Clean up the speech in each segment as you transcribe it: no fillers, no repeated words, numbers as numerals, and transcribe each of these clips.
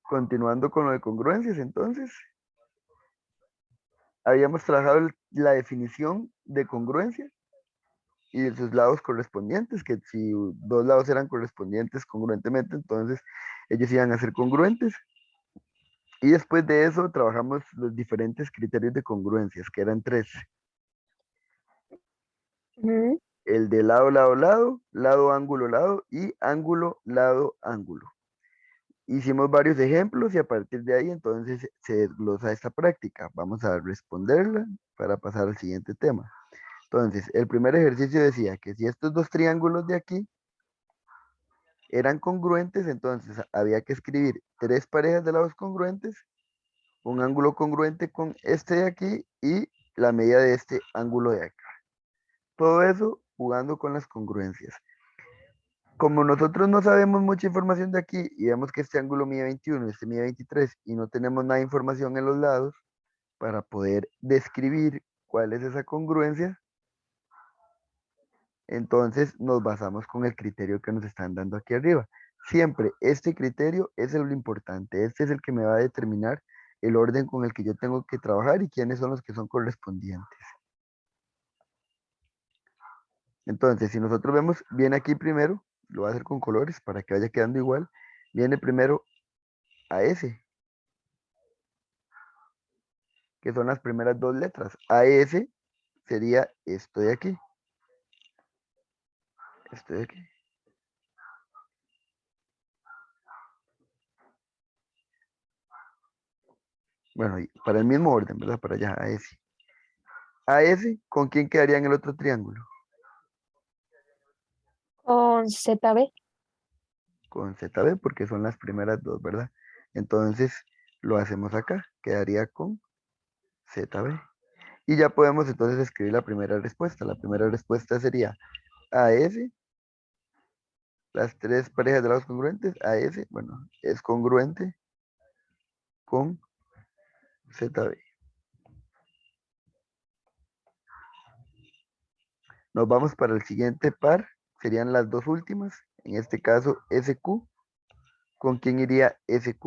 Continuando con lo de congruencias, entonces, habíamos trabajado la definición de congruencia y de sus lados correspondientes, que si dos lados eran correspondientes congruentemente, entonces ellos iban a ser congruentes. Y después de eso trabajamos los diferentes criterios de congruencias, que eran tres. Ujú. El de lado, lado, lado, lado, ángulo, lado y ángulo, lado, ángulo. Hicimos varios ejemplos y a partir de ahí entonces se desglosa esta práctica. Vamos a responderla para pasar al siguiente tema. Entonces, el primer ejercicio decía que si estos dos triángulos de aquí eran congruentes, entonces había que escribir tres parejas de lados congruentes, un ángulo congruente con este de aquí y la medida de este ángulo de acá. Todo eso jugando con las congruencias. Como nosotros no sabemos mucha información de aquí y vemos que este ángulo mide 21 y este mide 23 y no tenemos nada de información en los lados para poder describir cuál es esa congruencia, entonces nos basamos con el criterio que nos están dando aquí arriba. Siempre este criterio es lo importante, este es el que me va a determinar el orden con el que yo tengo que trabajar y quiénes son los que son correspondientes. Entonces, si nosotros vemos, viene aquí primero, lo voy a hacer con colores para que vaya quedando igual, viene primero a S, que son las primeras dos letras. AS sería esto de aquí. Esto de aquí. Bueno, y para el mismo orden, ¿verdad? Para allá, AS. AS, ¿con quién quedaría en el otro triángulo? Con ZB. Con ZB, porque son las primeras dos, ¿verdad? Entonces, lo hacemos acá. Quedaría con ZB. Y ya podemos entonces escribir la primera respuesta. La primera respuesta sería AS, las tres parejas de lados congruentes, AS, bueno, es congruente con ZB. Nos vamos para el siguiente par, serían las dos últimas, en este caso SQ. ¿Con quién iría SQ?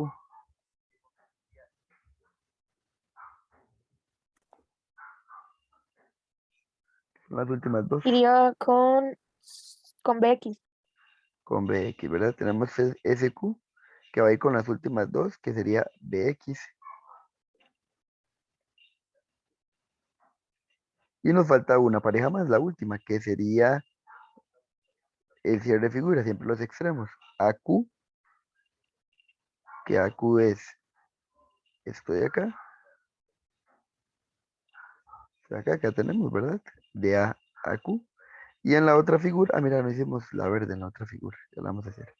Son las últimas dos. Iría con BX. Con BX, ¿verdad? Tenemos SQ, que va a ir con las últimas dos, que sería BX. Y nos falta una pareja más, la última, que sería el cierre de figura, siempre los extremos. AQ, que AQ es esto de acá. Acá tenemos, ¿verdad? De A a Q. Y en la otra figura, mira, no hicimos la verde en la otra figura, ya la vamos a hacer.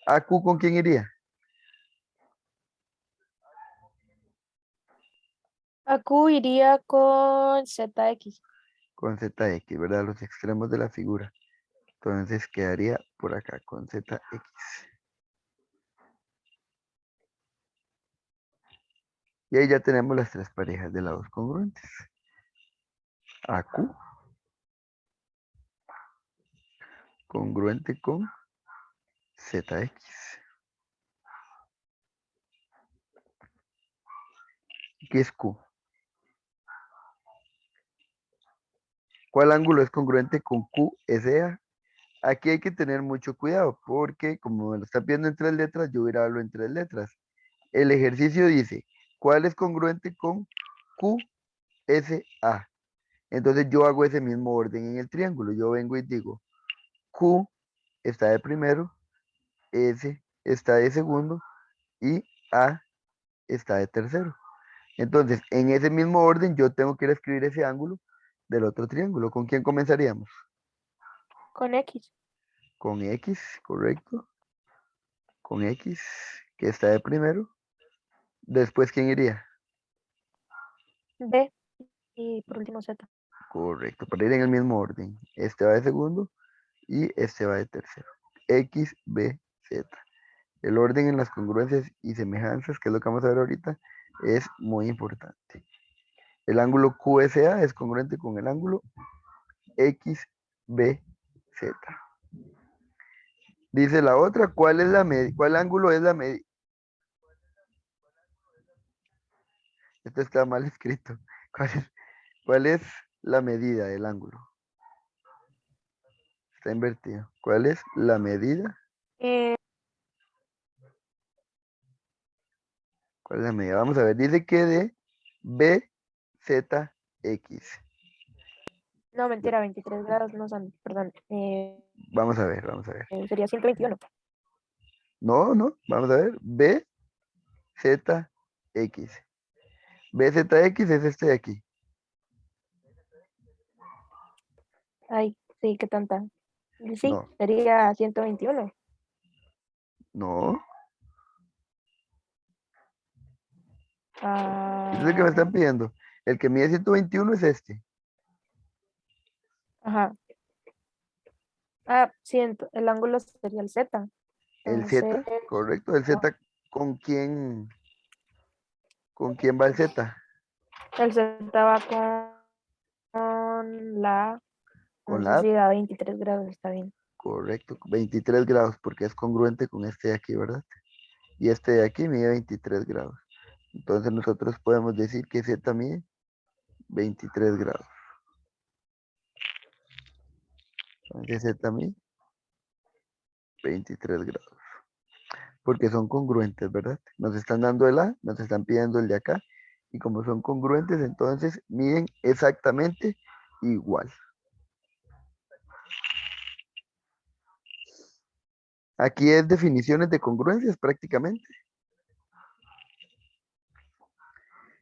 ¿AQ con quién iría? AQ iría con ZX. Con ZX, ¿verdad? Los extremos de la figura. Entonces quedaría por acá con ZX. Y ahí ya tenemos las tres parejas de lados congruentes. AQ congruente con ZX. ¿Qué es Q? ¿Cuál ángulo es congruente con QSA? Aquí hay que tener mucho cuidado porque como me lo está pidiendo en tres letras, yo voy a hablarlo en tres letras. El ejercicio dice, ¿cuál es congruente con QSA? Entonces yo hago ese mismo orden en el triángulo. Yo vengo y digo, Q está de primero, S está de segundo y A está de tercero. Entonces, en ese mismo orden, yo tengo que ir a escribir ese ángulo del otro triángulo. ¿Con quién comenzaríamos? Con X. Con X, correcto. Con X, que está de primero. Después, ¿quién iría? B. Y por último Z. Correcto, para ir en el mismo orden. Este va de segundo y este va de tercero. X, B, Z. El orden en las congruencias y semejanzas, que es lo que vamos a ver ahorita, es muy importante. El ángulo QSA es congruente con el ángulo XBZ. Dice la otra, ¿cuál ángulo es la medida? Esto está mal escrito. ¿Cuál es la medida del ángulo? Está invertido. ¿Cuál es la medida? Eh, ¿Cuál es la medida? Vamos a ver. Dice que de BZX. no, mentira, 23 grados no son, perdón. Vamos a ver, vamos a ver. Sería 121. No, no, vamos a ver. BZX. BZX es este de aquí. Ay, sí, qué tanta. Y sí, No, sería 121. no. Este es el que me Ah, están pidiendo. El que mide 121 es este. ajá. Ah, sí, el ángulo sería el Z. El Entonces, Z, correcto. El Z, ¿con quién va el Z? el Z va con la, Con la entonces A, sí, da 23 grados, está bien. correcto. 23 grados, porque es congruente con este de aquí, ¿verdad? Y este de aquí mide 23 grados. Entonces nosotros podemos decir que Z mide 23 grados. Entonces Z mide 23 grados. Porque son congruentes, ¿verdad? Nos están dando el A, nos están pidiendo el de acá. Y como son congruentes, entonces miden exactamente igual. Aquí es definiciones de congruencias prácticamente.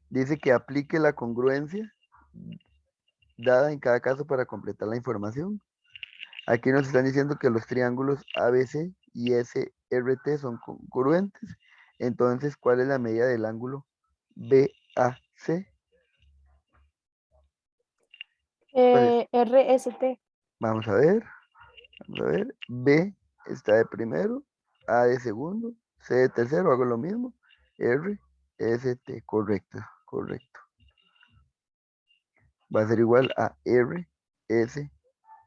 Dice que aplique la congruencia dada en cada caso para completar la información. Aquí nos están diciendo que los triángulos ABC y SRT son congruentes. Entonces, ¿cuál es la medida del ángulo BAC? ¿Cuál es? RST. Vamos a ver, vamos a ver. B está de primero, A de segundo, C de tercero, hago lo mismo. R, S, T, correcto, correcto. Va a ser igual a R, S,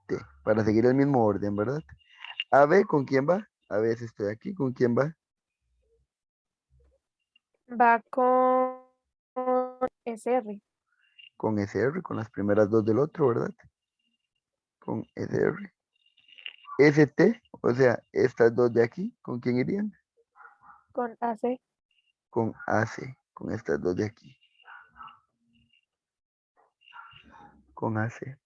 T, para seguir el mismo orden, ¿verdad? AB, ¿con quién va? A veces estoy aquí, ¿con quién va? Va con SR. Con SR, con las primeras dos del otro, ¿verdad? Con SR. ST, o sea, estas dos de aquí, ¿con quién irían? Con AC. Con AC, con estas dos de aquí, con AC.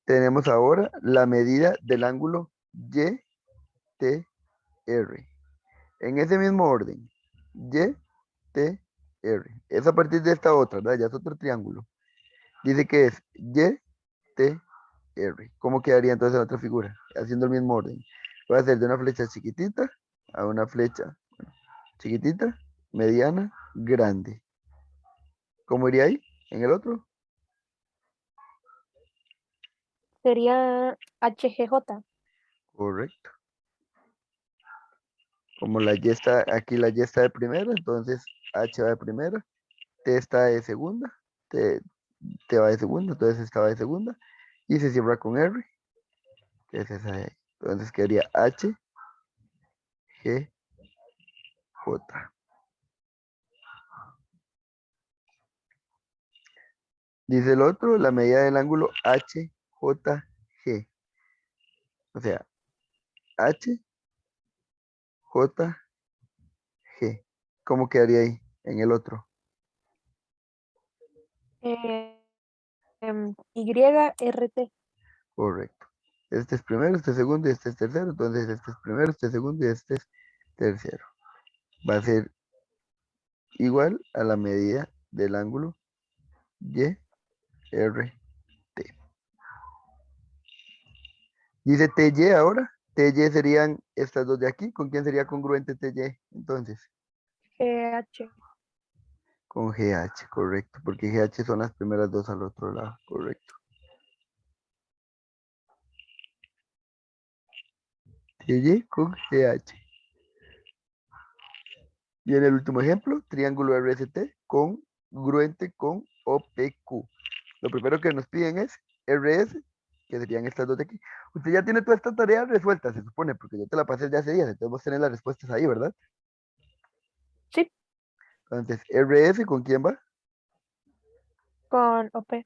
Tenemos ahora la medida del ángulo YTR. En ese mismo orden, YTR. Es a partir de esta otra, ¿verdad? Ya es otro triángulo. Dice que es YTR. ¿Cómo quedaría entonces en otra figura? Haciendo el mismo orden. Voy a hacer de una flecha chiquitita a una flecha chiquitita, mediana, grande. ¿Cómo iría ahí? En el otro. Sería HGJ. Correcto. Como la Y está, aquí la Y está de primera, entonces H va de primera, T está de segunda, T va de segunda, entonces esta va de segunda, y se cierra con R, que es esa de ahí. Entonces quedaría H, G, J. Dice el otro, la medida del ángulo H, J, G. O sea, H, J, G. ¿Cómo quedaría ahí en el otro? Eh, YRT. Correcto. Este es primero, este es segundo y este es tercero. Entonces este es primero, este es segundo y este es tercero. Va a ser igual a la medida del ángulo YRT. Dice TY ahora. TY serían estas dos de aquí. ¿Con quién sería congruente TY? Entonces, GH. con GH, correcto. Porque GH son las primeras dos al otro lado, correcto. TY con GH. Y en el último ejemplo, triángulo RST congruente con OPQ. Lo primero que nos piden es RS, que serían estas dos de aquí. Usted ya tiene toda esta tarea resuelta, se supone, porque yo te la pasé ya hace días, entonces vos tenés las respuestas ahí, ¿verdad? Sí. Entonces, RF, ¿con quién va? Con OP.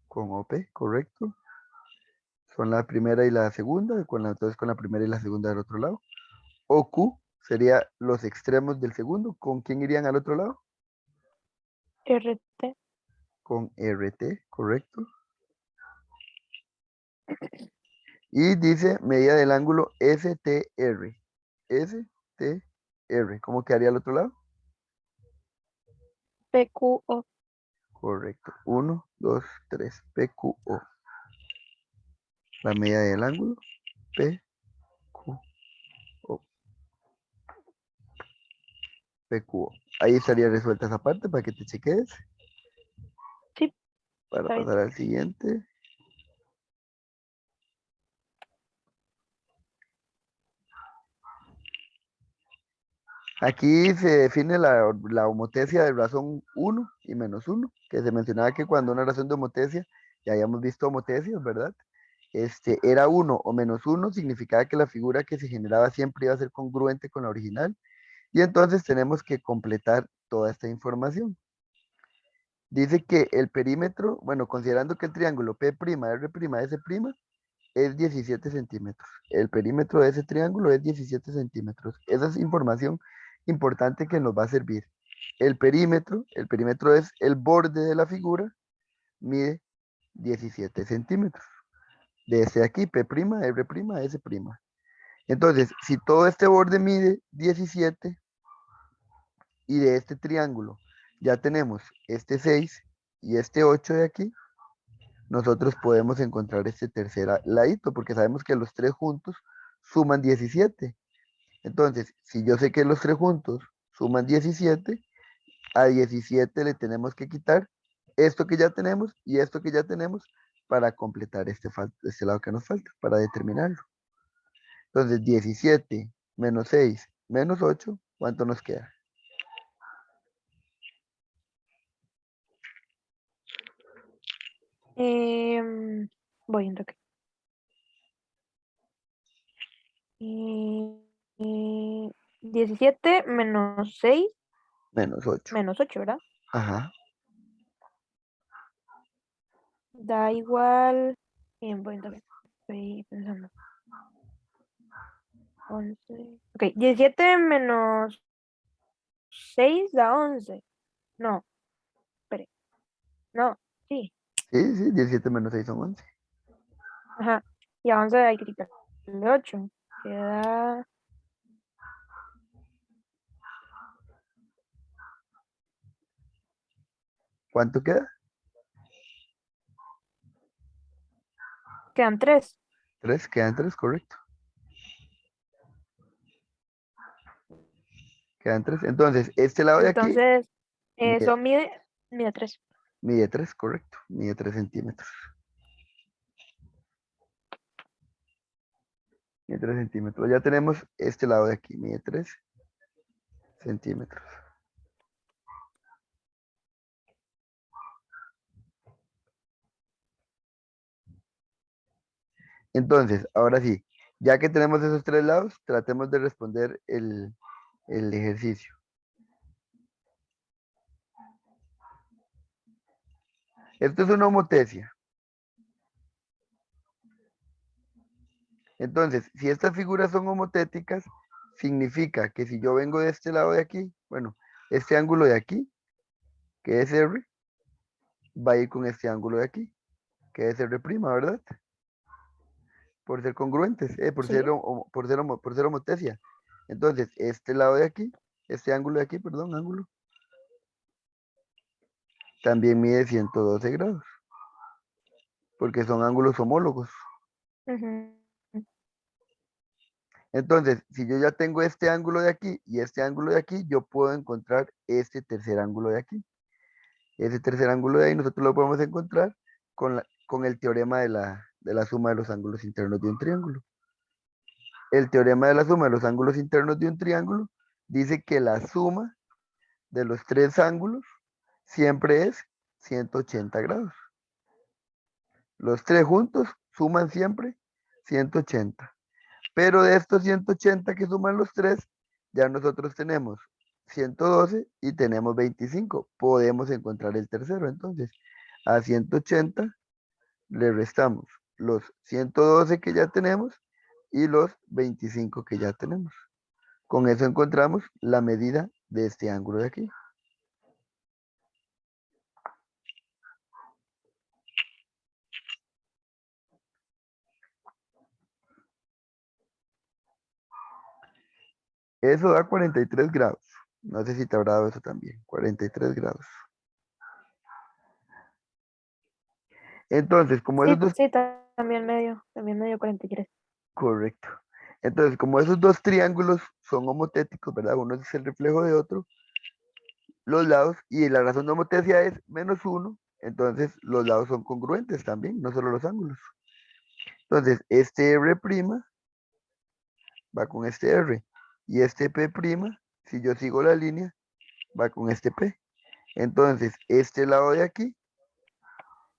Con OP, correcto. Son la primera y la segunda, entonces con la primera y la segunda del otro lado. OQ sería los extremos del segundo. ¿Con quién irían al otro lado? RT. Con RT, correcto. Y dice medida del ángulo STR. STR. ¿Cómo quedaría al otro lado? PQO. Correcto. 1, 2, 3. PQO. La medida del ángulo. PQO. PQO. Ahí estaría resuelta esa parte para que te cheques. Sí, Para está bien. pasar al siguiente. Aquí se define la homotesia de razón 1 y menos 1, que se mencionaba que cuando una razón de homotesia, ya habíamos visto homotesias, ¿verdad? Era 1 o menos 1, significaba que la figura que se generaba siempre iba a ser congruente con la original, y entonces tenemos que completar toda esta información. Dice que el perímetro, bueno, considerando que el triángulo P', R', S' es 17 centímetros. El perímetro de ese triángulo es 17 centímetros. Esa es información importante que nos va a servir. El perímetro es el borde de la figura, mide 17 centímetros. De este de aquí, P', R', S'. Entonces, si todo este borde mide 17 y de este triángulo ya tenemos este 6 y este 8 de aquí, nosotros podemos encontrar este tercer ladito, porque sabemos que los tres juntos suman 17. Entonces, si yo sé que los tres juntos suman 17, a 17 le tenemos que quitar esto que ya tenemos y esto que ya tenemos para completar este lado que nos falta, para determinarlo. Entonces, 17 menos 6 menos 8, ¿cuánto nos queda? Voy en toque. 17 menos 6 Menos 8. menos 8, ¿verdad? Ajá. Da igual. Voy en toque. Estoy pensando. 11. Ok, 17 menos 6 da 11. No, espere. No, sí. Sí, sí, 17 menos 6 son 11. Ajá. Y a 11 hay que quitarle 8. Queda. ¿Cuánto queda? Quedan 3. 3, quedan 3, correcto. Quedan 3. Entonces, este lado de aquí Entonces, mide, eso mide 3. mide 3, correcto. Mide 3 centímetros. Mide 3 centímetros. Ya tenemos este lado de aquí, mide 3 centímetros. Entonces, ahora sí, ya que tenemos esos tres lados, tratemos de responder el ejercicio. Esto es una homotesia. Entonces, si estas figuras son homotéticas, significa que si yo vengo de este lado de aquí, bueno, este ángulo de aquí, que es R, va a ir con este ángulo de aquí, que es R', ¿verdad? Por ser congruentes, por Sí. ser, por ser homotesia. Entonces, este lado de aquí, este ángulo de aquí, perdón, ángulo, también mide 112 grados, porque son ángulos homólogos. Ujú. Entonces, si yo ya tengo este ángulo de aquí y este ángulo de aquí, yo puedo encontrar este tercer ángulo de aquí. Ese tercer ángulo de ahí nosotros lo podemos encontrar con el teorema de la suma de los ángulos internos de un triángulo. El teorema de la suma de los ángulos internos de un triángulo dice que la suma de los tres ángulos siempre es 180 grados. Los tres juntos suman siempre 180. Pero de estos 180 que suman los tres, ya nosotros tenemos 112 y tenemos 25. Podemos encontrar el tercero. Entonces, a 180 le restamos los 112 que ya tenemos y los 25 que ya tenemos. Con eso encontramos la medida de este ángulo de aquí. Eso da 43 grados. No sé si te habrá dado eso también. 43 grados. Entonces, como esos Sí, dos... sí, también medio 43. Correcto. Entonces, como esos dos triángulos son homotéticos, ¿verdad? Uno es el reflejo de otro, los lados, y la razón de homotecia es -1, entonces los lados son congruentes también, no solo los ángulos. Entonces, este R' va con este R, y este P', si yo sigo la línea, va con este P. Entonces, este lado de aquí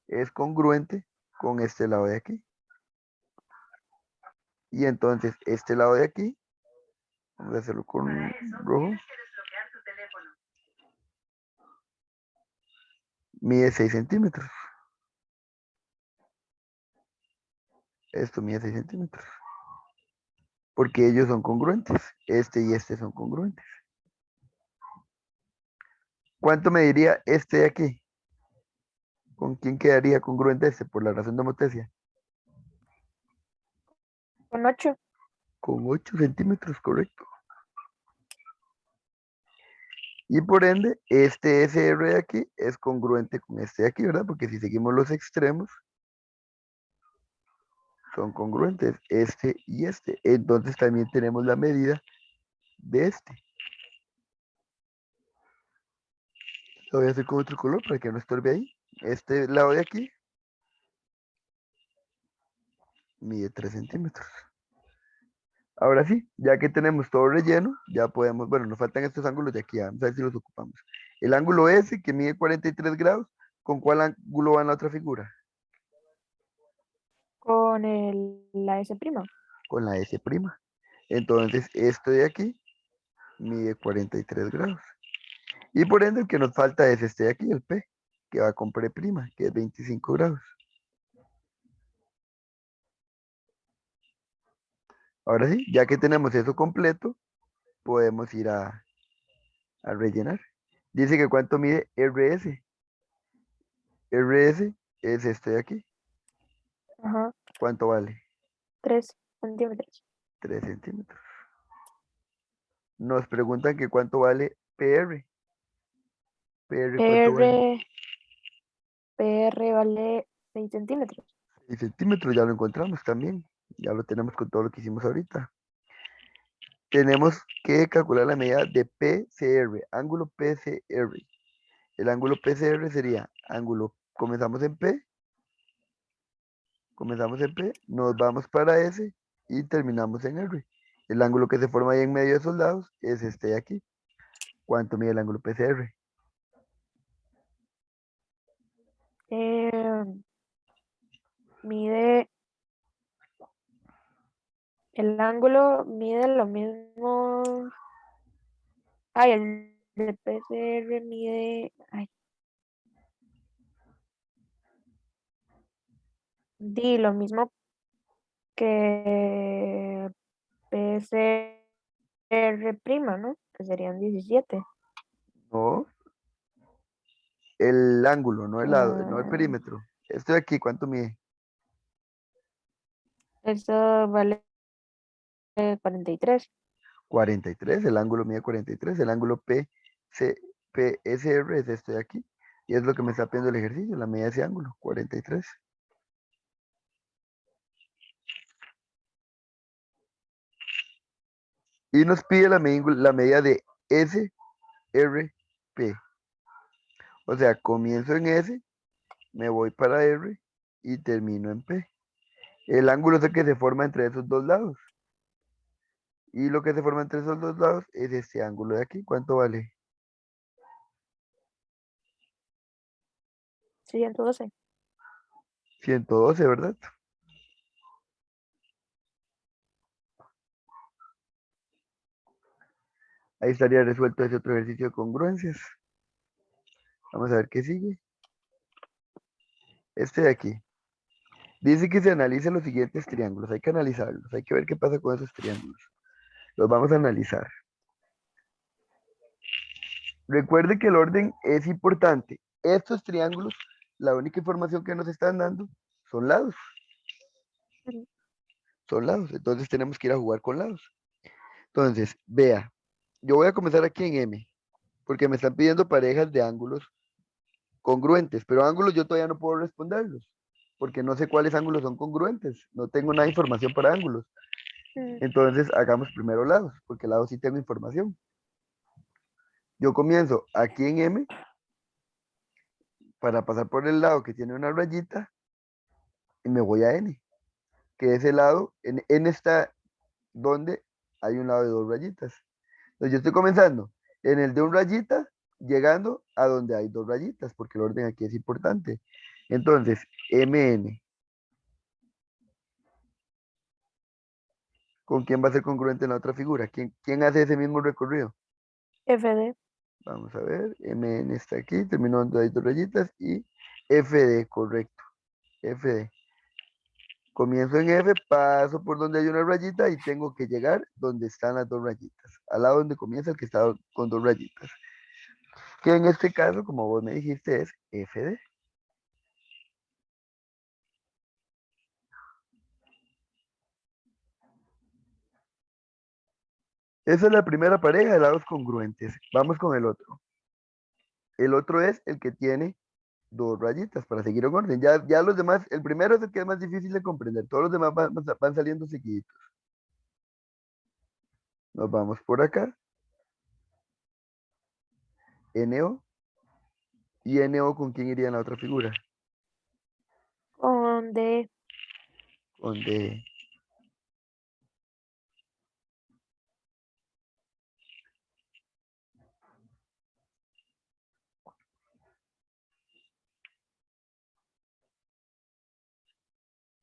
es congruente con este lado de aquí. Y entonces, este lado de aquí, vamos a hacerlo con rojo, mide 6 centímetros. Esto mide 6 centímetros. Porque ellos son congruentes. Este y este son congruentes. ¿Cuánto mediría este de aquí? ¿Con quién quedaría congruente este? Por la razón de homotecia. Con 8. Con 8 centímetros, correcto. Y por ende, este SR de aquí es congruente con este de aquí, ¿verdad? Porque si seguimos los extremos, son congruentes, este y este. Entonces también tenemos la medida de este. Lo voy a hacer con otro color para que no estorbe ahí. Este lado de aquí mide 3 centímetros. Ahora sí, ya que tenemos todo relleno, ya podemos, bueno, nos faltan estos ángulos de aquí, vamos a ver si los ocupamos. El ángulo S, que mide 43 grados, ¿con cuál ángulo va en la otra figura? Con la S'. Con la S'. Entonces, esto de aquí mide 43 grados. Y por ende, el que nos falta es este de aquí, el P, que va con P', que es 25 grados. Ahora sí, ya que tenemos eso completo, podemos ir a rellenar. Dice que cuánto mide RS. RS es este de aquí. Ajá, ¿Cuánto vale? 3 centímetros. 3 centímetros. Nos preguntan que cuánto vale PR. PR, ¿cuánto vale? PR, PR vale 6 centímetros. 6 centímetros, ya lo encontramos también. Ya lo tenemos con todo lo que hicimos ahorita. Tenemos que calcular la medida de PCR, ángulo PCR. El ángulo PCR sería ángulo, comenzamos en P, nos vamos para S y terminamos en R. El ángulo que se forma ahí en medio de esos lados es este de aquí. ¿Cuánto mide el ángulo PCR? Eh, mide, el ángulo mide lo mismo. Ay, el de PCR mide, ay, di lo mismo que PCR', ¿no? Que serían 17. No, el ángulo, no el lado, no el Ah, perímetro. Esto de aquí, ¿cuánto mide? eso vale 43. 43, el ángulo mide 43, el ángulo PSR es este de aquí. Y es lo que me está pidiendo el ejercicio, la medida de ese ángulo, 43. Y nos pide la medida de SRP. O sea, comienzo en S, me voy para R y termino en P. El ángulo es el que se forma entre esos dos lados. Y lo que se forma entre esos dos lados es este ángulo de aquí. ¿Cuánto vale? 112. 112, ¿verdad? Ahí estaría resuelto ese otro ejercicio de congruencias. Vamos a ver qué sigue. Este de aquí. Dice que se analicen los siguientes triángulos. Hay que analizarlos. Hay que ver qué pasa con esos triángulos. Los vamos a analizar. Recuerde que el orden es importante. Estos triángulos, la única información que nos están dando son lados. Ujú. Son lados. Entonces tenemos que ir a jugar con lados. Entonces, vea. Yo voy a comenzar aquí en M. Porque me están pidiendo parejas de ángulos congruentes. Pero ángulos yo todavía no puedo responderlos. Porque no sé cuáles ángulos son congruentes. No tengo nada de información para ángulos. Mm, Entonces, hagamos primero lados. Porque lados sí tengo información. Yo comienzo aquí en M para pasar por el lado que tiene una rayita y me voy a N, que ese lado, en N está donde hay un lado de dos rayitas. Entonces yo estoy comenzando en el de un rayita, llegando a donde hay dos rayitas, porque el orden aquí es importante. Entonces, MN, ¿con quién va a ser congruente en la otra figura? ¿Quién hace ese mismo recorrido? FD. Vamos a ver, MN está aquí, terminó donde hay dos rayitas, y FD, correcto, FD. Comienzo en F, paso por donde hay una rayita y tengo que llegar donde están las dos rayitas. Al lado donde comienza el que está con dos rayitas. Que en este caso, como vos me dijiste, es FD. Esa es la primera pareja de lados congruentes. Vamos con el otro. El otro es el que tiene dos rayitas para seguir en orden. Ya los demás, el primero es el que es más difícil de comprender. Todos los demás van saliendo seguiditos. Nos vamos por acá. NO. ¿Y NO con quién iría en la otra figura? Con D. Donde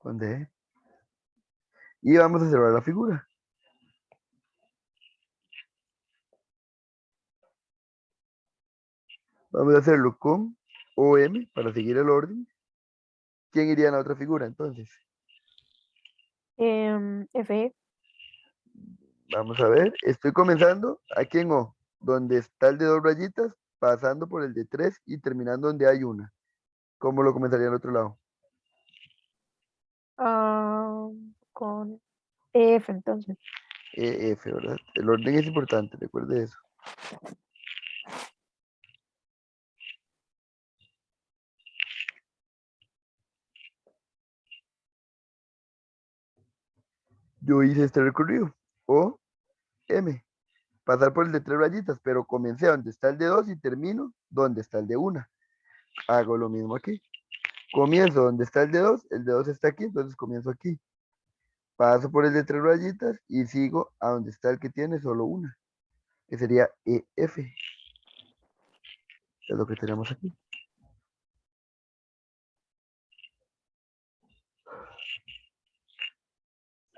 donde y vamos a cerrar la figura. Vamos a hacerlo con OM para seguir el orden. ¿Quién iría en la otra figura entonces? FE. Vamos a ver. Estoy comenzando aquí en O, donde está el de dos rayitas, pasando por el de tres y terminando donde hay una. ¿Cómo lo comenzaría al otro lado? Con EF entonces. EF, ¿verdad? El orden es importante, recuerde eso. Yo hice este recorrido. O, M. Pasar por el de tres rayitas, pero comencé donde está el de dos y termino donde está el de una. Hago lo mismo aquí. Comienzo donde está el de 2 está aquí, entonces comienzo aquí. Paso por el de tres rayitas y sigo a donde está el que tiene solo una, que sería EF. Es lo que tenemos aquí.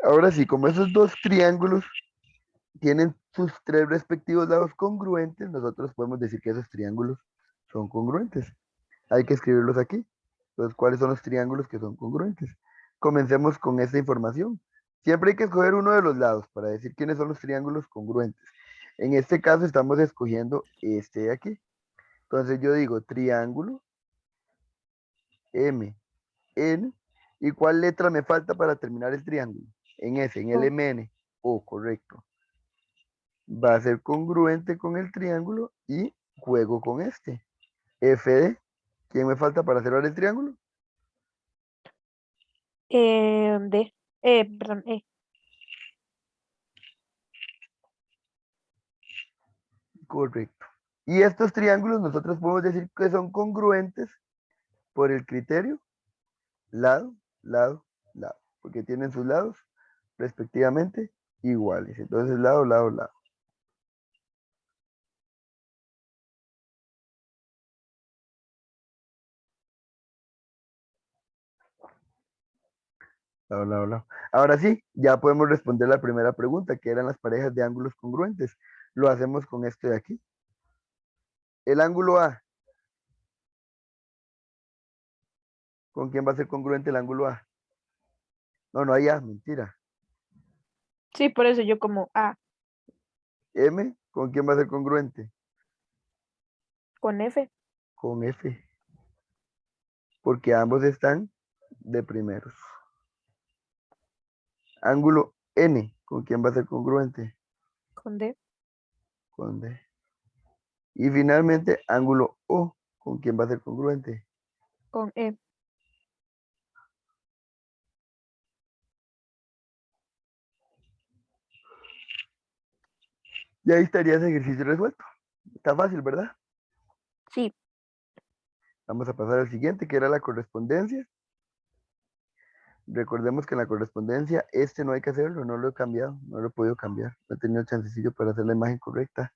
Ahora sí, como esos dos triángulos tienen sus tres respectivos lados congruentes, nosotros podemos decir que esos triángulos son congruentes. Hay que escribirlos aquí. Entonces, ¿cuáles son los triángulos que son congruentes? Comencemos con esta información. Siempre hay que escoger uno de los lados para decir quiénes son los triángulos congruentes. En este caso estamos escogiendo este de aquí. Entonces yo digo triángulo M, N. ¿Y cuál letra me falta para terminar el triángulo? En ese, en el O. MN. O, correcto. Va a ser congruente con el triángulo y juego con este. FD. ¿Quién me falta para cerrar el triángulo? D. Perdón, E. Correcto. Y estos triángulos nosotros podemos decir que son congruentes por el criterio lado, lado, lado, porque tienen sus lados respectivamente iguales. Entonces, lado, lado, lado. Lado, lado, lado. Ahora sí, ya podemos responder la primera pregunta, que eran las parejas de ángulos congruentes. Lo hacemos con este de aquí. El ángulo A. ¿Con quién va a ser congruente el ángulo A? No, no hay A, mentira. Sí, por eso yo como A M, ¿con quién va a ser congruente? con F. Con F. Porque ambos están de primeros. Ángulo N, ¿con quién va a ser congruente? Con D. Con D. Y finalmente, ángulo O, ¿con quién va a ser congruente? Con E. Y ahí estaría ese ejercicio resuelto. Está fácil, ¿verdad? Sí. Vamos a pasar al siguiente, que era la correspondencia. Recordemos que en la correspondencia, este no hay que hacerlo, no lo he cambiado, no lo he podido cambiar. No he tenido chancecillo para hacer la imagen correcta.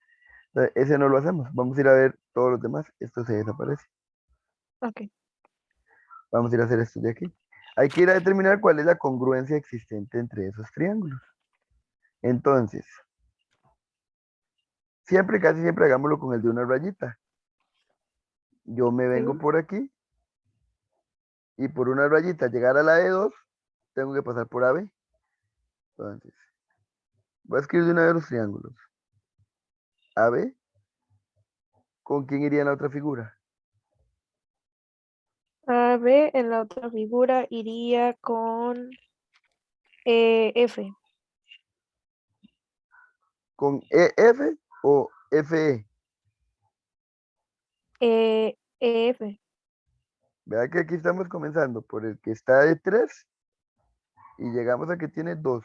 Entonces, ese no lo hacemos. Vamos a ir a ver todos los demás. Esto se desaparece. Ok. Vamos a ir a hacer esto de aquí. Hay que ir a determinar cuál es la congruencia existente entre esos triángulos. Entonces, siempre, casi siempre hagámoslo con el de una rayita. Yo me vengo Ok. por aquí y por una rayita llegar a la E2, tengo que pasar por AB. Entonces, voy a escribir de una vez los triángulos. AB, ¿con quién iría en la otra figura? A, B en la otra figura iría con F. ¿Con EF o FE? F. Vea que aquí estamos comenzando por el que está de 3 y llegamos a que tiene 2.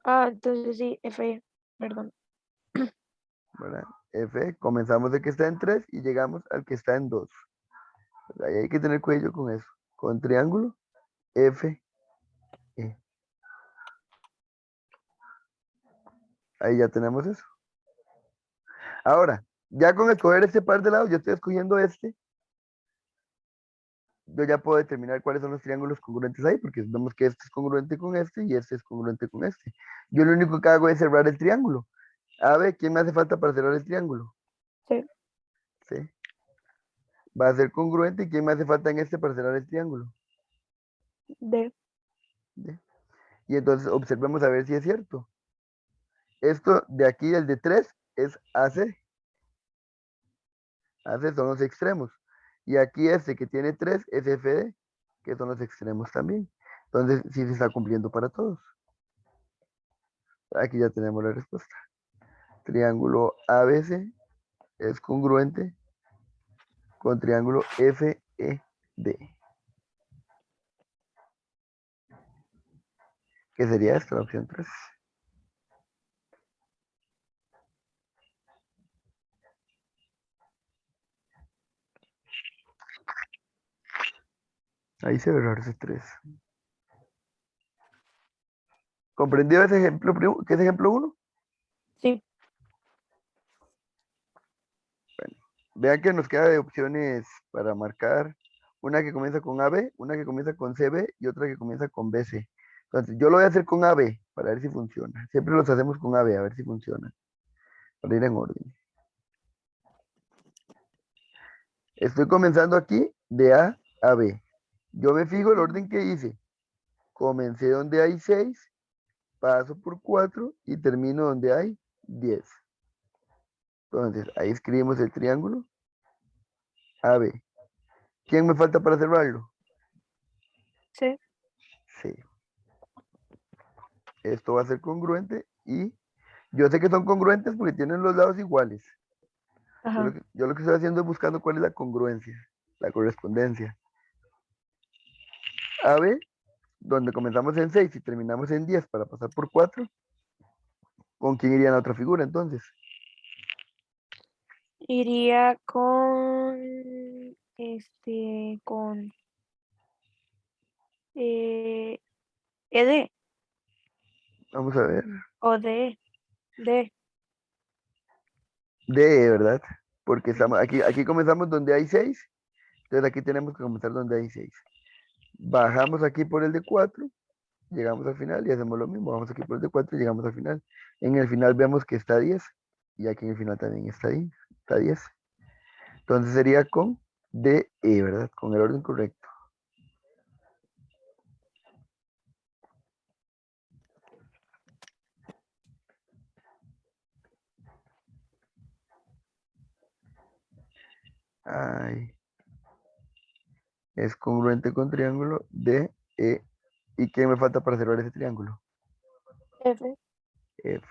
Ah, entonces sí, F. Perdón. ¿Verdad? F, comenzamos de que está en 3 y llegamos al que está en 2. Ahí hay que tener cuello con eso. Con triángulo, F, E. Ahí ya tenemos eso. Ahora, ya con escoger este par de lados, yo estoy escogiendo este. Yo ya puedo determinar cuáles son los triángulos congruentes ahí, porque vemos que este es congruente con este y este es congruente con este. Yo lo único que hago es cerrar el triángulo. A ver, ¿quién me hace falta para cerrar el triángulo? Sí. Sí. Va a ser congruente. ¿Y quién me hace falta en este para cerrar el triángulo? D. D. Y entonces observemos a ver si es cierto. Esto de aquí, el de 3, es AC. AC son los extremos. Y aquí este que tiene 3 es FD, que son los extremos también. Entonces, sí se está cumpliendo para todos. Aquí ya tenemos la respuesta. Triángulo ABC es congruente con triángulo FED. ¿Qué sería esta? La opción 3. Ahí se ve raro ese 3. ¿Comprendió ese ejemplo, qué es ejemplo 1? Sí. Bueno, vean que nos queda de opciones para marcar una que comienza con AB, una que comienza con CB y otra que comienza con BC. Entonces, yo lo voy a hacer con AB para ver si funciona. Siempre los hacemos con AB, a ver si funciona. Para ir en orden. Estoy comenzando aquí de A a B. Yo me fijo el orden que hice. Comencé donde hay 6, paso por 4 y termino donde hay 10. Entonces, ahí escribimos el triángulo AB. ¿Quién me falta para cerrarlo? Sí. C. Esto va a ser congruente y yo sé que son congruentes porque tienen los lados iguales. Ajá. Yo lo que estoy haciendo es buscando cuál es la congruencia, la correspondencia. AB, donde comenzamos en 6 y terminamos en 10 para pasar por 4, ¿con quién iría en la otra figura entonces? Iría con eh, ED Vamos a ver. o D. D, ¿verdad? Porque Ujú. estamos aquí comenzamos donde hay 6, entonces aquí tenemos que comenzar donde hay 6. Bajamos aquí por el de 4 llegamos al final y hacemos lo mismo. Vamos aquí por el de 4 y llegamos al final. En el final vemos que está 10 y aquí en el final también está ahí, está 10. Entonces sería con DE, ¿verdad? Con el orden correcto. Ay, es congruente con triángulo DE. ¿Y qué me falta para cerrar ese triángulo? F. F.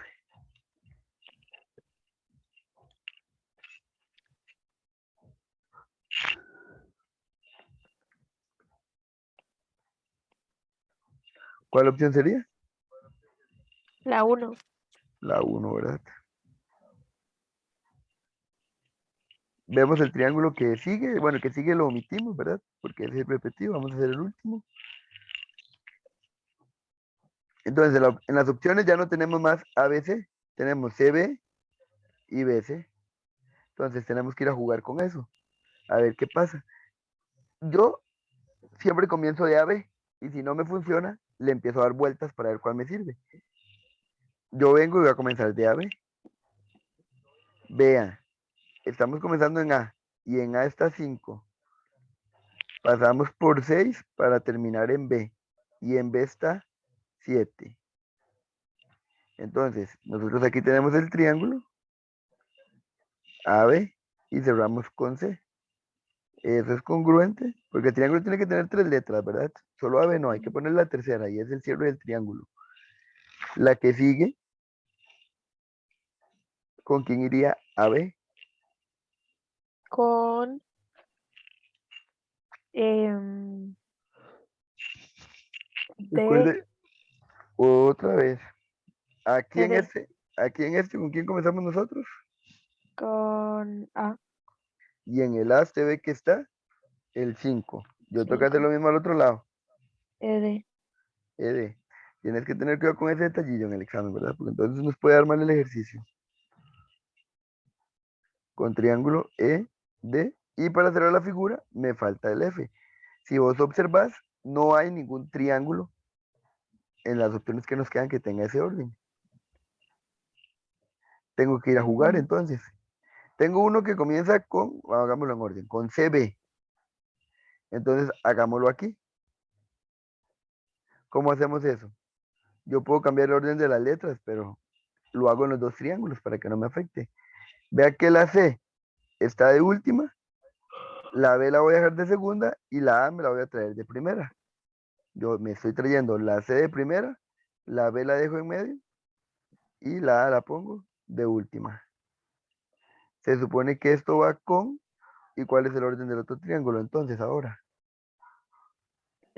¿Cuál opción sería? La 1. La 1, ¿verdad? Vemos el triángulo que sigue. Bueno, que sigue lo omitimos, ¿verdad? Porque ese es repetido. Vamos a hacer el último. Entonces, en las opciones ya no tenemos más ABC. Tenemos CB y BC. Entonces, tenemos que ir a jugar con eso. A ver qué pasa. Yo siempre comienzo de AB. Y si no me funciona, le empiezo a dar vueltas para ver cuál me sirve. Yo vengo y voy a comenzar de AB. Vean, estamos comenzando en A. Y en A está 5. Pasamos por 6 para terminar en B. Y en B está 7. Entonces, nosotros aquí tenemos el triángulo AB y cerramos con C. Eso es congruente, porque el triángulo tiene que tener 3 letras, ¿verdad? Solo AB no, hay que poner la tercera y es el cierre del triángulo. La que sigue, ¿con quién iría AB? Con em, D. Recuerde otra vez, aquí en D. este, ¿con quién comenzamos nosotros? Con A. Y en el A usted ve que está el 5. Yo tengo que hacer 5. lo mismo al otro lado. ED. ED. Tienes que tener cuidado con ese detallillo en el examen, ¿verdad? Porque entonces nos puede dar mal el ejercicio. Con triángulo ED. Y para cerrar la figura, me falta el F. Si vos observás, no hay ningún triángulo en las opciones que nos quedan que tenga ese orden. Tengo que ir a jugar entonces. Tengo uno que comienza con, hagámoslo en orden, con CB. Entonces, hagámoslo aquí. ¿Cómo hacemos eso? Yo puedo cambiar el orden de las letras, pero lo hago en los dos triángulos para que no me afecte. Vea que la C está de última, la B la voy a dejar de segunda y la A me la voy a traer de primera. Yo me estoy trayendo la C de primera, la B la dejo en medio y la A la pongo de última. Se supone que esto va con, ¿y cuál es el orden del otro triángulo entonces ahora?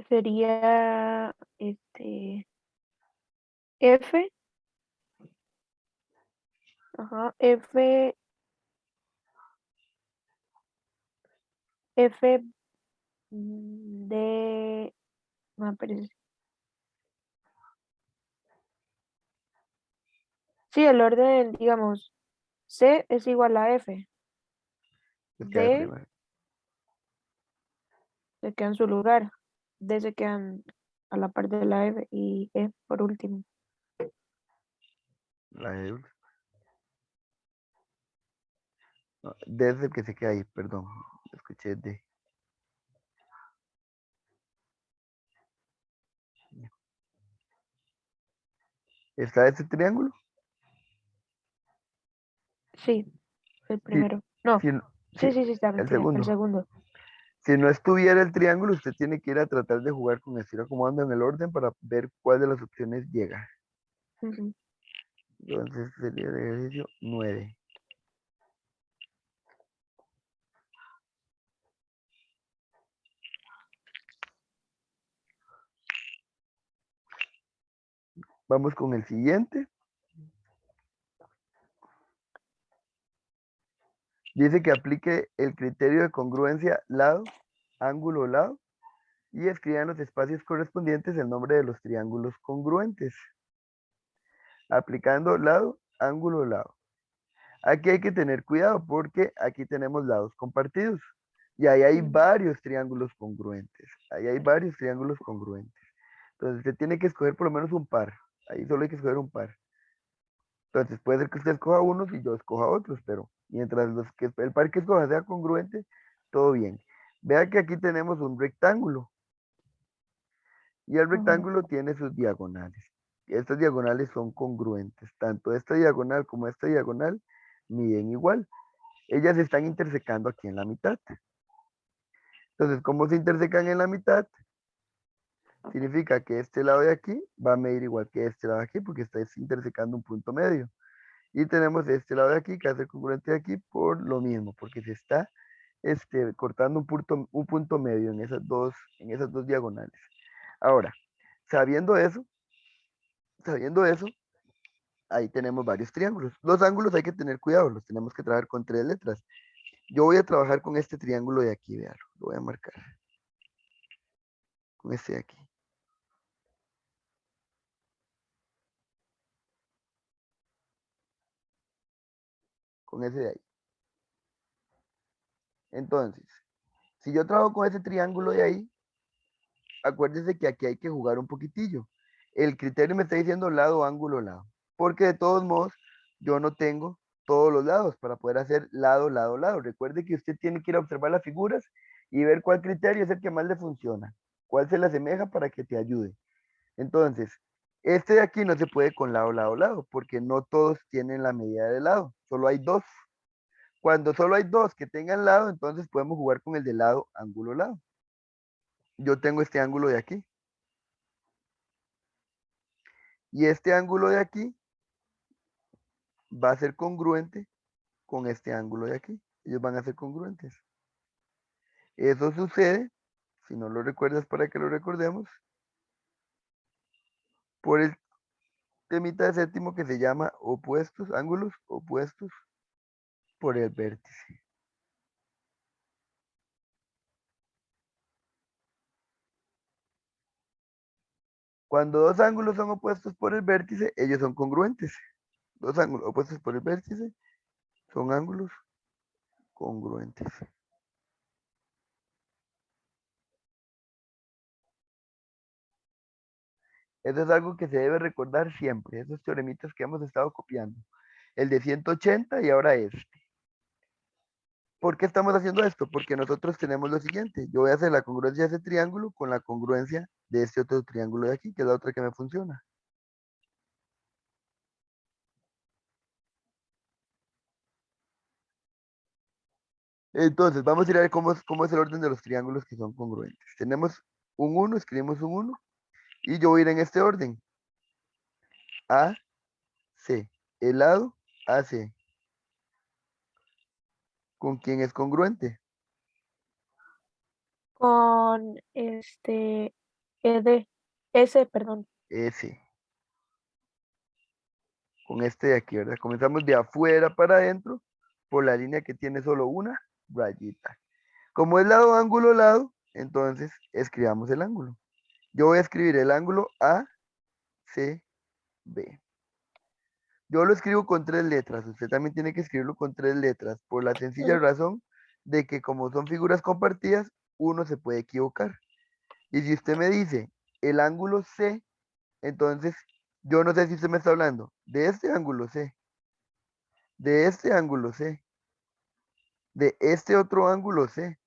Sería F. Ajá. F. F. D. No, espérese. Sí, el orden, digamos, C es igual a F. Es que de D primera. se queda en su lugar. D se quedan a la parte de la F y E por último. La de última. No, D es el que se queda ahí, perdón. Escuché D. ¿Está ese triángulo? Sí, el Sí, primero. No, sí, sí, sí, está, el mentira, el segundo. segundo. Si no estuviera el triángulo, usted tiene que ir a tratar de jugar con esto, ir acomodando en el orden para ver cuál de las opciones llega. Ujú. Entonces sería el ejercicio 9. Vamos con el siguiente. Dice que aplique el criterio de congruencia lado, ángulo, lado y escriba en los espacios correspondientes el nombre de los triángulos congruentes. Aplicando lado, ángulo, lado. Aquí hay que tener cuidado porque aquí tenemos lados compartidos y ahí hay Mm. varios triángulos congruentes. Ahí hay varios triángulos congruentes. Entonces usted tiene que escoger por lo menos un par. Ahí solo hay que escoger un par. Entonces puede ser que usted escoja unos y yo escoja otros, pero mientras el par que escoja sea congruente, todo bien. Vea que aquí tenemos un rectángulo y el Ajá. rectángulo tiene sus diagonales. Y estas diagonales son congruentes. Tanto esta diagonal como esta diagonal miden igual. Ellas se están intersecando aquí en la mitad. Entonces, ¿cómo se intersecan en la mitad? Significa que este lado de aquí va a medir igual que este lado de aquí porque está intersecando un punto medio. Y tenemos este lado de aquí que va a ser congruente de aquí por lo mismo, porque se está cortando un punto medio en esas dos diagonales. Ahora, sabiendo eso, sabiendo eso, ahí tenemos varios triángulos. Los ángulos hay que tener cuidado, los tenemos que trabajar con tres letras. Yo voy a trabajar con este triángulo de aquí, veanlo, lo voy a marcar. Con este de aquí. Con ese de ahí. Entonces, si yo trabajo con ese triángulo de ahí, acuérdense que aquí hay que jugar un poquitillo. El criterio me está diciendo lado, ángulo, lado. Porque de todos modos, yo no tengo todos los lados para poder hacer lado, lado, lado. Recuerde que usted tiene que ir a observar las figuras y ver cuál criterio es el que más le funciona. Cuál se le asemeja para que te ayude. Entonces, este de aquí no se puede con lado, lado, lado, porque no todos tienen la medida de lado. Solo hay dos. Cuando solo hay dos que tengan lado, entonces podemos jugar con el de lado, ángulo, lado. Yo tengo este ángulo de aquí. Y este ángulo de aquí va a ser congruente con este ángulo de aquí. Ellos van a ser congruentes. Eso sucede, si no lo recuerdas para que lo recordemos, por el temita de séptimo que se llama opuestos, ángulos opuestos por el vértice. Cuando dos ángulos son opuestos por el vértice, ellos son congruentes. Dos ángulos opuestos por el vértice son ángulos congruentes. Eso es algo que se debe recordar siempre, esos teoremitas que hemos estado copiando. El de 180 y ahora este. ¿Por qué estamos haciendo esto? Porque nosotros tenemos lo siguiente. Yo voy a hacer la congruencia de ese triángulo con la congruencia de este otro triángulo de aquí, que es la otra que me funciona. Entonces, vamos a ir a ver cómo es el orden de los triángulos que son congruentes. Tenemos un 1, escribimos un 1, y yo voy a ir en este orden. A, C. El lado AC. ¿Con quién es congruente? Con perdón. S. Con este de aquí, ¿verdad? Comenzamos de afuera para adentro por la línea que tiene solo una rayita. Como es lado, ángulo, lado, entonces escribamos el ángulo. Yo voy a escribir el ángulo ACB. Yo lo escribo con tres letras. Usted también tiene que escribirlo con tres letras por la sencilla Ujú. razón de que como son figuras compartidas, uno se puede equivocar. Y si usted me dice el ángulo C, entonces yo no sé si usted me está hablando de este ángulo C, de este ángulo C, de este otro ángulo C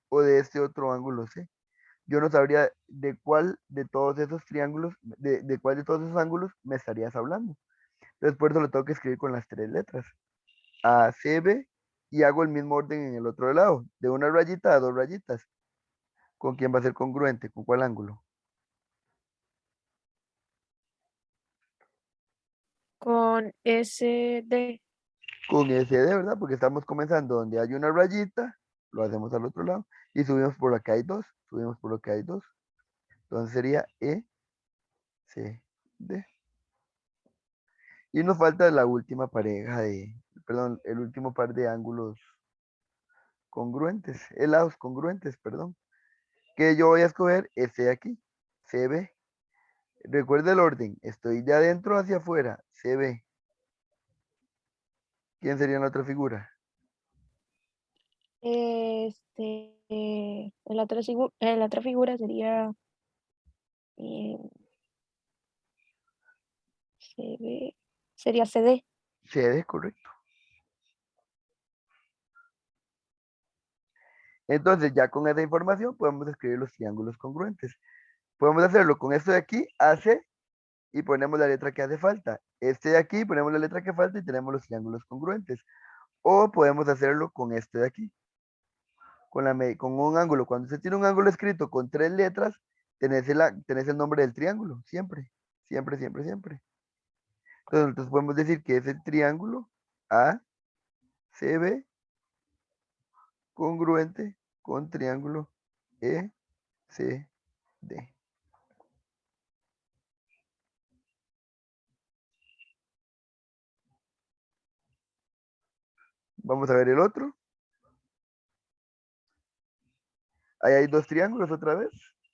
o de este otro ángulo C. Yo no sabría de cuál de todos esos triángulos, de cuál de todos esos ángulos me estarías hablando. Entonces por eso lo tengo que escribir con las tres letras. A, C, B y hago el mismo orden en el otro lado, de una rayita a dos rayitas. ¿Con quién va a ser congruente? ¿Con cuál ángulo? Con SD. Con ese de verdad, porque estamos comenzando donde hay una rayita, lo hacemos al otro lado y subimos por lo que hay dos, subimos por lo que hay dos. Entonces sería E, C, D. Y nos falta la última pareja perdón, el último par de ángulos congruentes, lados congruentes, perdón, que yo voy a escoger este de aquí, CB. Recuerda el orden, estoy de adentro hacia afuera, CB. ¿Quién sería la otra figura? En la otra figura sería Y CD, sería CD. CD, correcto. Entonces, ya con esa información podemos escribir los triángulos congruentes. Podemos hacerlo con esto de aquí, AC, y ponemos la letra que hace falta. Este de aquí, ponemos la letra que falta y tenemos los triángulos congruentes. O podemos hacerlo con este de aquí, con un ángulo. Cuando usted tiene un ángulo escrito con 3 letras, tenés el nombre del triángulo, siempre, siempre, siempre, siempre. Entonces podemos decir que es el triángulo ACB congruente con triángulo ECD. Vamos a ver el otro. Ahí hay 2 triángulos otra vez.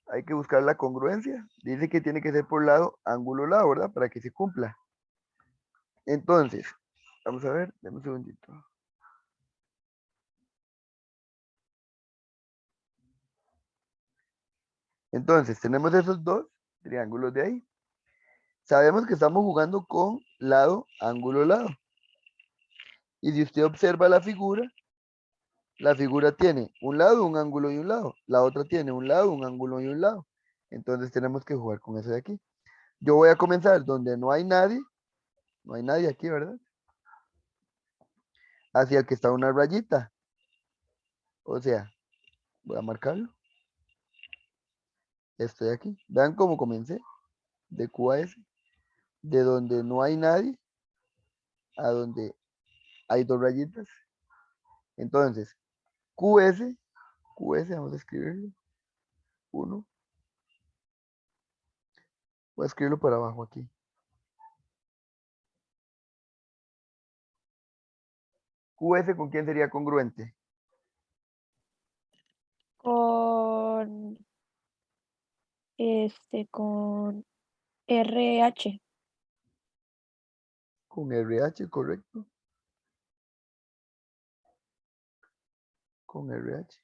Hay que buscar la congruencia. Dice que tiene que ser por lado, ángulo, lado, ¿verdad? Para que se cumpla. Entonces, vamos a ver, dame un segundito. Entonces, tenemos esos 2 triángulos de ahí. Sabemos que estamos jugando con lado, ángulo, lado. Y si usted observa la figura tiene un lado, un ángulo y un lado. La otra tiene un lado, un ángulo y un lado. Entonces tenemos que jugar con eso de aquí. Yo voy a comenzar donde no hay nadie. No hay nadie aquí, ¿verdad? Hacia el que está una rayita. O sea, voy a marcarlo. Estoy aquí. Vean cómo comencé. De Q a S. De donde no hay nadie a donde hay 2 rayitas. Entonces, QS, QS, vamos a escribirlo. 1. Voy a escribirlo para abajo aquí. QS, ¿con quién sería congruente? Con con RH. Con RH, correcto. Con RH.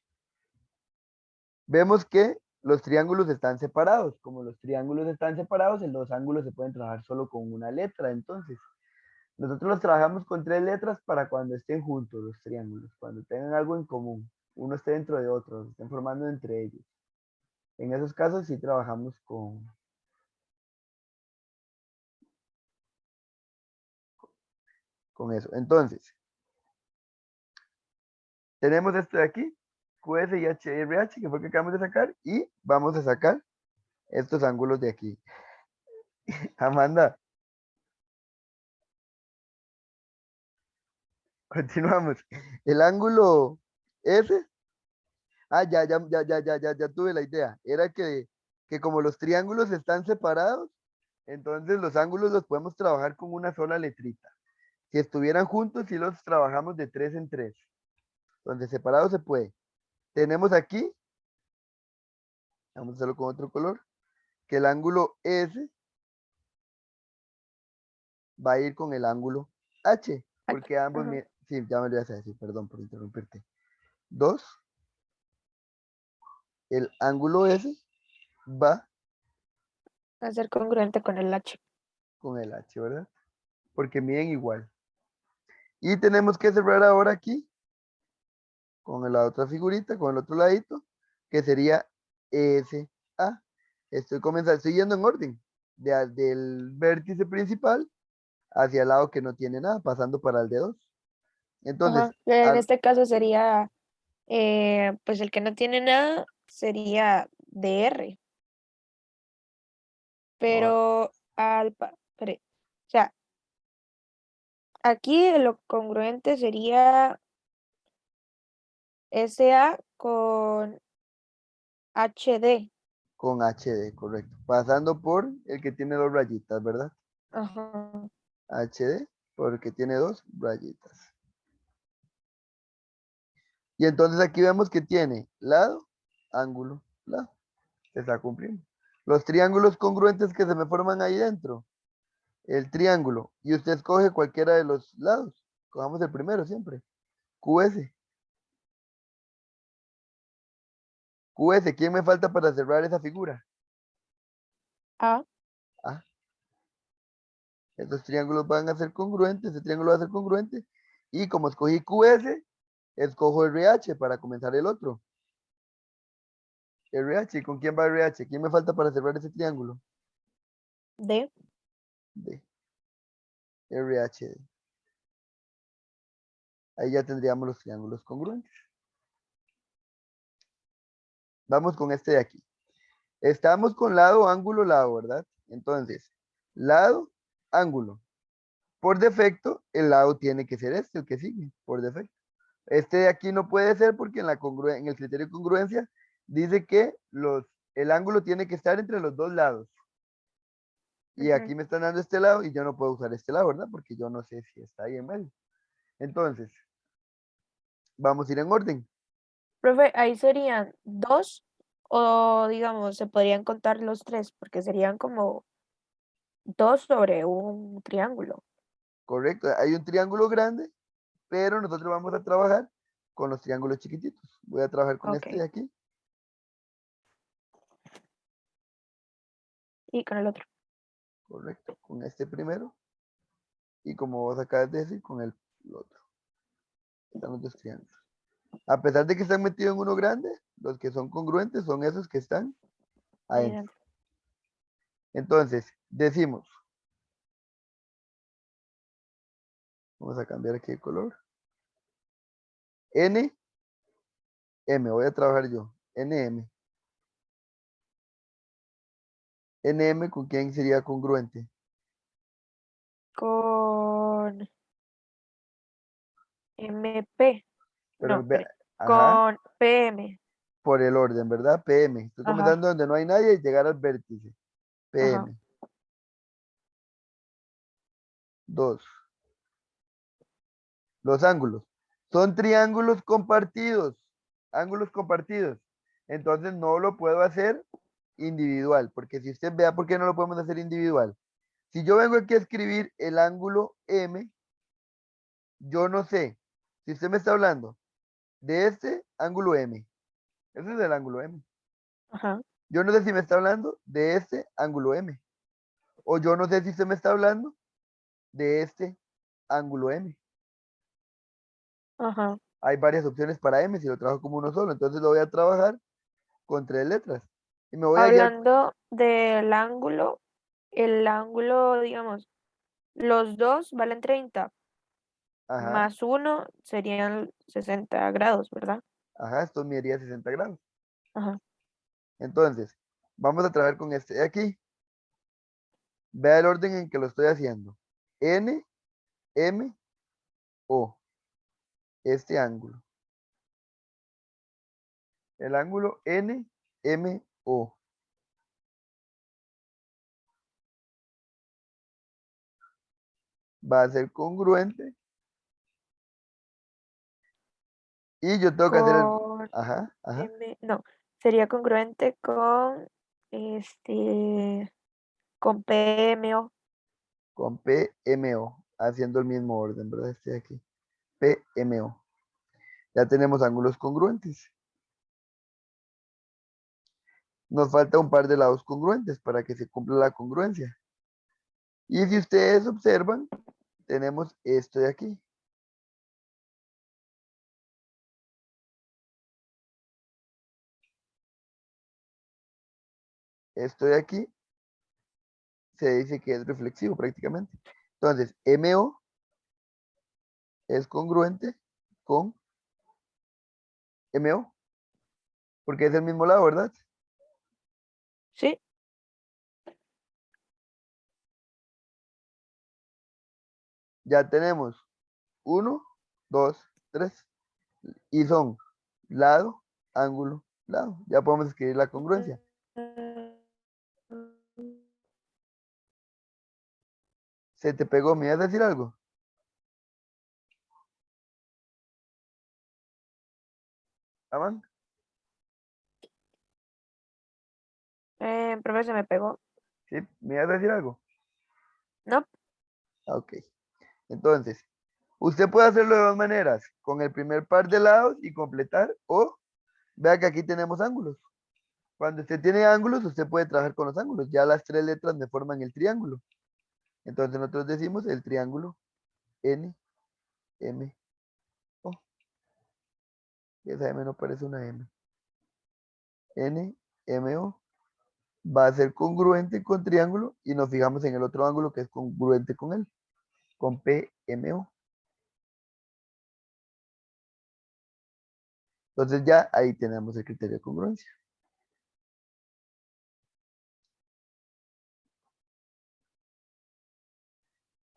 Vemos que los triángulos están separados. Como los triángulos están separados, en los ángulos se pueden trabajar solo con una letra. Entonces, nosotros los trabajamos con 3 letras para cuando estén juntos los triángulos, cuando tengan algo en común. Uno esté dentro de otro, se estén formando entre ellos. En esos casos sí trabajamos con eso. Entonces, tenemos esto de aquí, QS y HRH, que fue el que acabamos de sacar, y vamos a sacar estos ángulos de aquí. Amanda, continuamos. El ángulo S, ya tuve la idea. Era que como los triángulos están separados, entonces los ángulos los podemos trabajar con una sola letrita. Si estuvieran juntos, sí los trabajamos de 3 en 3. Entonces separados se puede. Tenemos aquí, vamos a hacerlo con otro color, que el ángulo S va a ir con el ángulo H, porque ambos, Ajá. sí, ya me lo ibas a decir, perdón por interrumpirte. 2, el ángulo S va Va a ser congruente con el H. con el H, ¿verdad? Porque miden igual. Y tenemos que cerrar ahora aquí con la otra figurita, con el otro ladito, que sería SA. Estoy yendo en orden, del vértice principal hacia el lado que no tiene nada, pasando para el de 2. Entonces, Ajá. En este caso sería, pues el que no tiene nada sería DR. no, Pero espere, o sea, aquí lo congruente sería SA con HD. con HD, correcto. Pasando por el que tiene 2 rayitas, ¿verdad? Ajá. HD, porque tiene 2 rayitas. Y entonces aquí vemos que tiene lado, ángulo, lado. Se está cumpliendo. Los triángulos congruentes que se me forman ahí dentro. El triángulo. Y usted escoge cualquiera de los lados. Cojamos el primero siempre. QS. QS, ¿quién me falta para cerrar esa figura? A. A. Estos triángulos van a ser congruentes, este triángulo va a ser congruente. Y como escogí QS, escojo RH para comenzar el otro. RH, ¿con quién va RH? ¿Quién me falta para cerrar ese triángulo? D. D. RH. Ahí ya tendríamos los triángulos congruentes. Vamos con este de aquí. Estamos con lado, ángulo, lado, ¿verdad? Entonces, lado, ángulo. Por defecto, el lado tiene que ser este, el que sigue, por defecto. Este de aquí no puede ser porque en el criterio de congruencia dice que el ángulo tiene que estar entre los dos lados. Y aquí Ujú. me están dando este lado y yo no puedo usar este lado, ¿verdad? Porque yo no sé si está ahí en medio. Entonces, vamos a ir en orden. Profe, ahí serían 2 o digamos, se podrían contar los 3 porque serían como 2 sobre un triángulo. Correcto. Hay un triángulo grande, pero nosotros vamos a trabajar con los triángulos chiquititos. Voy a trabajar con este Ok. de aquí. Y con el otro. Correcto. Con este primero. Y como vos acabas de decir, con el otro. Están los dos triángulos. A pesar de que están metidos en uno grande, los que son congruentes son esos que están Ahí adentro. dentro. Entonces, decimos, vamos a cambiar aquí de color. N, M, voy a trabajar yo. NM. NM, ¿con quién sería congruente? Con MP. Pero No, espere. ajá, Con PM. por el orden, ¿verdad? PM. Estoy Ajá, comenzando donde no hay nadie y llegar al vértice. ajá. PM. 2. Los ángulos. Son triángulos compartidos. Ángulos compartidos. Entonces no lo puedo hacer individual, porque si usted vea por qué no lo podemos hacer individual. Si yo vengo aquí a escribir el ángulo M, yo no sé si usted me está hablando de este ángulo M. Ese es el ángulo M. Ajá, Yo no sé si me está hablando de este ángulo M. O yo no sé si usted me está hablando de este ángulo M. ajá. Hay varias opciones para M si lo trabajo como uno solo. Entonces lo voy a trabajar con 3 letras. Y me voy a guiar. Hablando del ángulo, el ángulo, digamos, los dos valen 30 Ajá, más uno serían 60 grados, ¿verdad? ajá, esto mediría 60 grados. Ajá. Entonces, vamos a trabajar con este de aquí. Vea el orden en que lo estoy haciendo. N, M, O. Este ángulo. El ángulo N, M, O. Va a ser congruente. Y yo tengo que hacer el. Con Ajá, ajá. M, no, sería congruente con este, con PMO. Con P, M, O. Haciendo el mismo orden, ¿verdad? Este de aquí. P, M, O. Ya tenemos ángulos congruentes. Nos falta un par de lados congruentes para que se cumpla la congruencia. Y si ustedes observan, tenemos esto de aquí. Esto de aquí se dice que es reflexivo prácticamente. Entonces, MO es congruente con MO, porque es el mismo lado, ¿verdad? ¿Sí? Ya tenemos 1, 2, 3. Y son lado, ángulo, lado. Ya podemos escribir la congruencia. ¿Se te pegó? ¿Me ibas a decir algo? ¿Aman? Profe, se me pegó. ¿Sí? ¿Me ibas a decir algo? No, Ah, ok. Entonces, usted puede hacerlo de dos maneras. Con el primer par de lados y completar. O vea que aquí tenemos ángulos. Cuando usted tiene ángulos, usted puede trabajar con los ángulos. Ya las tres letras me forman el triángulo. Entonces nosotros decimos el triángulo N, M, O. Esa M no parece una M. N, M, O. Va a ser congruente con triángulo y nos fijamos en el otro ángulo que es congruente con él, con P, M, O. Entonces ya ahí tenemos el criterio de congruencia.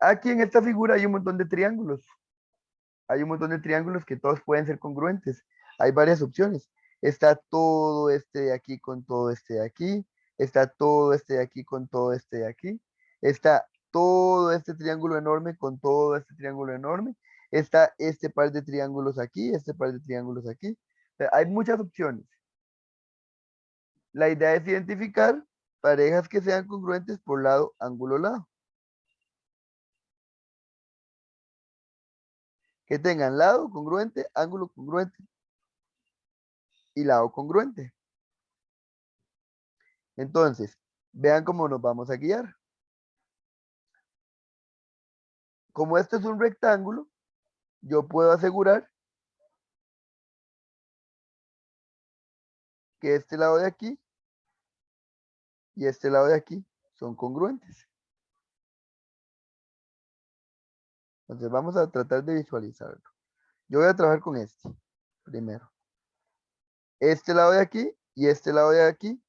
Aquí en esta figura hay un montón de triángulos. Hay un montón de triángulos que todos pueden ser congruentes. Hay varias opciones. Está todo este de aquí con todo este de aquí. Está todo este de aquí con todo este de aquí. Está todo este triángulo enorme con todo este triángulo enorme. Está este par de triángulos aquí, este par de triángulos aquí. O sea, hay muchas opciones. La idea es identificar parejas que sean congruentes por lado, ángulo, lado. Que tengan lado congruente, ángulo congruente y lado congruente. Entonces, vean cómo nos vamos a guiar. Como esto es un rectángulo, yo puedo asegurar que este lado de aquí y este lado de aquí son congruentes. Entonces vamos a tratar de visualizarlo. Yo voy a trabajar con este primero. Este lado de aquí y este lado de aquí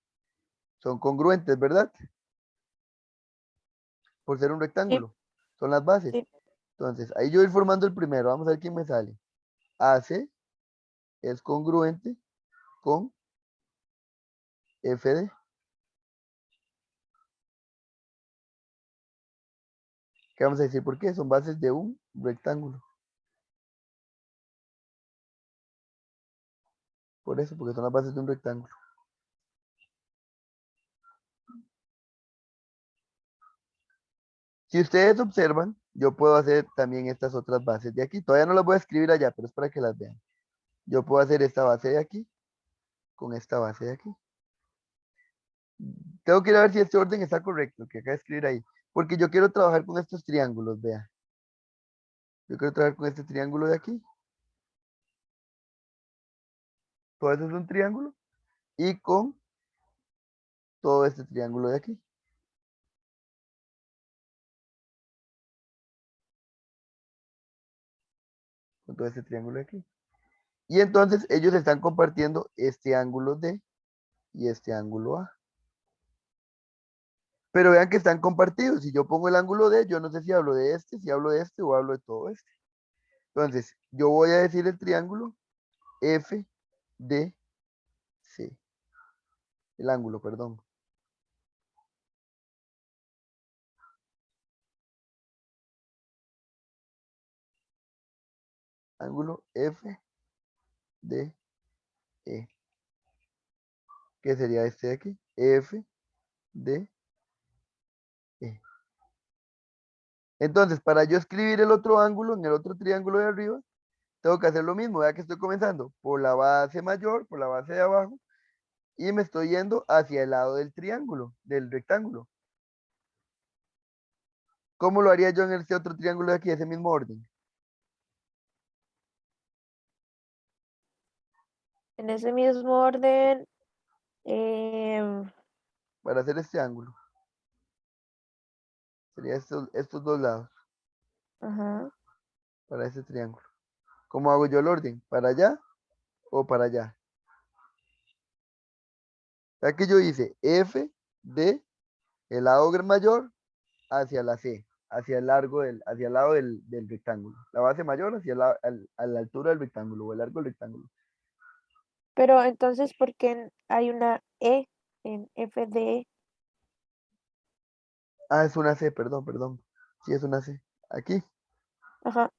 son congruentes, ¿verdad? Por ser un Sí, rectángulo. Son las bases. sí. Entonces, ahí yo voy formando el primero. Vamos a ver quién me sale. AC es congruente con FD. ¿Qué vamos a decir? ¿Por qué? Son bases de un rectángulo. Por eso, porque son las bases de un rectángulo. Si ustedes observan, yo puedo hacer también estas otras bases de aquí. Todavía no las voy a escribir allá, pero es para que las vean. Yo puedo hacer esta base de aquí con esta base de aquí. Tengo que ir a ver si este orden está correcto, que acá de escribir ahí. Porque yo quiero trabajar con estos triángulos, vea. Yo quiero trabajar con este triángulo de aquí. Todo eso es un triángulo. Y con todo este triángulo de aquí. Con todo este triángulo de aquí. Y entonces ellos están compartiendo este ángulo D y este ángulo A. Pero vean que están compartidos. Si yo pongo el ángulo D, yo no sé si hablo de este, si hablo de este o hablo de todo este. Entonces, yo voy a decir el triángulo FDC. El ángulo, perdón. Ángulo FDE. ¿Qué sería este de aquí? FDE. Entonces, para yo escribir el otro ángulo en el otro triángulo de arriba, tengo que hacer lo mismo. Vea que estoy comenzando por la base mayor, por la base de abajo, y me estoy yendo hacia el lado del triángulo, del rectángulo. ¿Cómo lo haría yo en este otro triángulo de aquí, ese mismo orden? En ese mismo orden, em, Para hacer este ángulo. Sería estos dos lados, ajá. para este triángulo. ¿Cómo hago yo el orden? ¿Para allá o para allá? Ya que yo hice F de el lado mayor hacia la C, hacia el largo hacia el lado del rectángulo. La base mayor hacia a la altura del rectángulo o el largo del rectángulo. Pero entonces, ¿por qué hay una E en FDE? Ah, es una C, perdón, perdón. Sí, es una C. Aquí Ajá.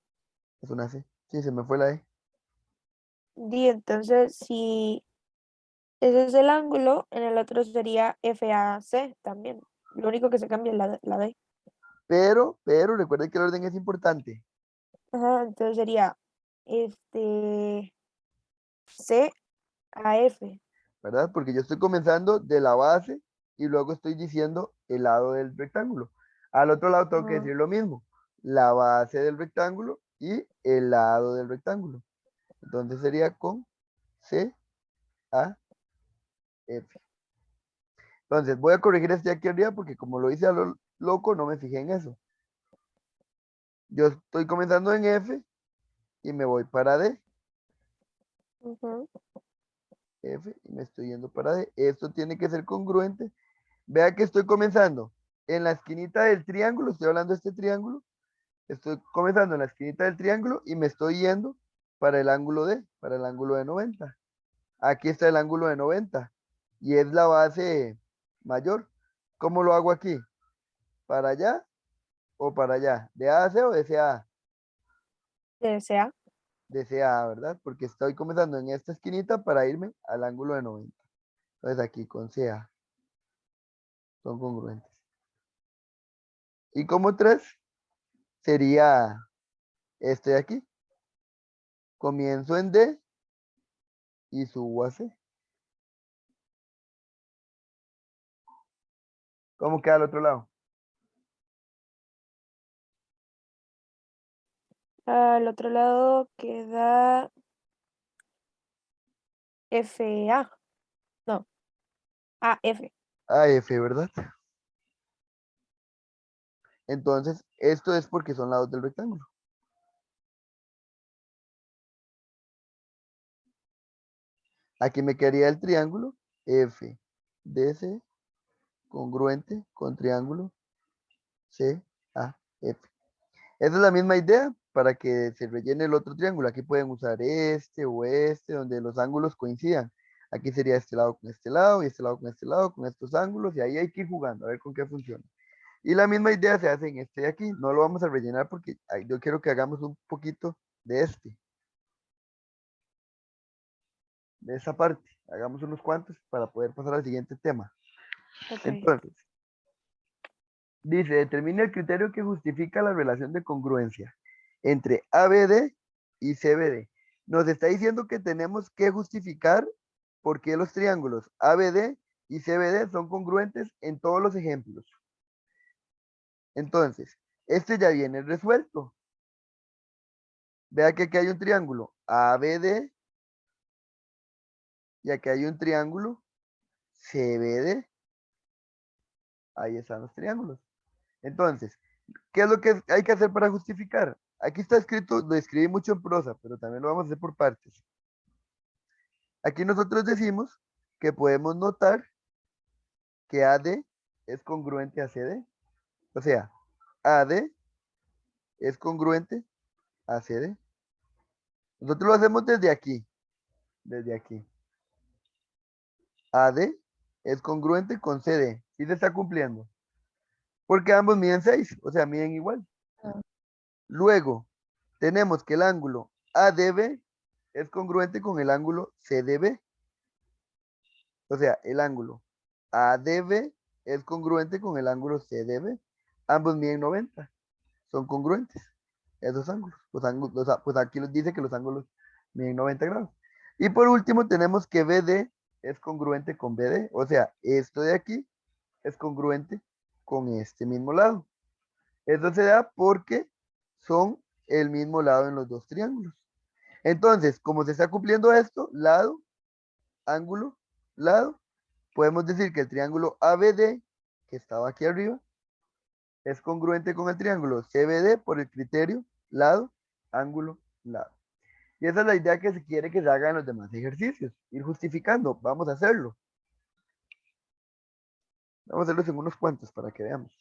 es una C. Sí, se me fue la E. Y entonces, si ese es el ángulo, en el otro sería FAC también. Lo único que se cambia es la D. Pero recuerden que el orden es importante. Ajá, entonces sería este C a F. ¿verdad? Porque yo estoy comenzando de la base y luego estoy diciendo el lado del rectángulo. Al otro lado tengo que Ajá. decir lo mismo, la base del rectángulo y el lado del rectángulo. Entonces sería con C, A, F. Entonces voy a corregir este aquí arriba porque como lo hice a lo loco, no me fijé en eso. Yo estoy comenzando en F y me voy para D. Ujú. F y me estoy yendo para D. Esto tiene que ser congruente. Vea que estoy comenzando en la esquinita del triángulo, estoy hablando de este triángulo, estoy comenzando en la esquinita del triángulo y me estoy yendo para el ángulo D, para el ángulo de 90. Aquí está el ángulo de 90 y es la base mayor. ¿Cómo lo hago aquí? ¿Para allá o para allá? ¿De A a C o de C a A? Desea. De C a A, ¿verdad? Porque estoy comenzando en esta esquinita para irme al ángulo de 90. Entonces aquí con C a son congruentes. Y como 3 sería este de aquí. Comienzo en D y subo a C. ¿Cómo queda al otro lado? Al otro lado queda FA. No, AF. AF, ¿verdad? Entonces, esto es porque son lados del rectángulo. Aquí me quedaría el triángulo F, DC, congruente con triángulo C, A, F. Esa es la misma idea para que se rellene el otro triángulo. Aquí pueden usar este o este, donde los ángulos coincidan. Aquí sería este lado con este lado y este lado con este lado, con estos ángulos, y ahí hay que ir jugando a ver con qué funciona. Y la misma idea se hace en este de aquí. No lo vamos a rellenar porque yo quiero que hagamos un poquito de este, de esa parte. Hagamos unos cuantos para poder pasar al siguiente tema. Ok. Entonces, dice, determina el criterio que justifica la relación de congruencia entre ABD y CBD. Nos está diciendo que tenemos que justificar por qué los triángulos ABD y CBD son congruentes en todos los ejemplos. Entonces, este ya viene resuelto. Vea que aquí hay un triángulo ABD y aquí hay un triángulo CBD. Ahí están los triángulos. Entonces, ¿qué es lo que hay que hacer para justificar? Aquí está escrito, lo escribí mucho en prosa, pero también lo vamos a hacer por partes. Aquí nosotros decimos que podemos notar que AD es congruente a CD. O sea, AD es congruente a CD. Nosotros lo hacemos desde aquí, desde aquí. AD es congruente con CD. ¿Sí se está cumpliendo? Porque ambos miden 6, o sea, miden igual. Ah. Luego, tenemos que el ángulo ADB es congruente con el ángulo CDB. O sea, el ángulo ADB es congruente con el ángulo CDB. Ambos miden 90. Son congruentes. Esos ángulos. Pues aquí nos dice que los ángulos miden 90 grados. Y por último, tenemos que BD es congruente con BD. O sea, esto de aquí es congruente con este mismo lado. Eso se da porque son el mismo lado en los dos triángulos. Entonces, como se está cumpliendo esto, lado, ángulo, lado, podemos decir que el triángulo ABD, que estaba aquí arriba, es congruente con el triángulo CBD por el criterio lado, ángulo, lado. Y esa es la idea que se quiere que se haga en los demás ejercicios. Ir justificando. Vamos a hacerlo. Vamos a hacerlos en unos cuantos para que veamos.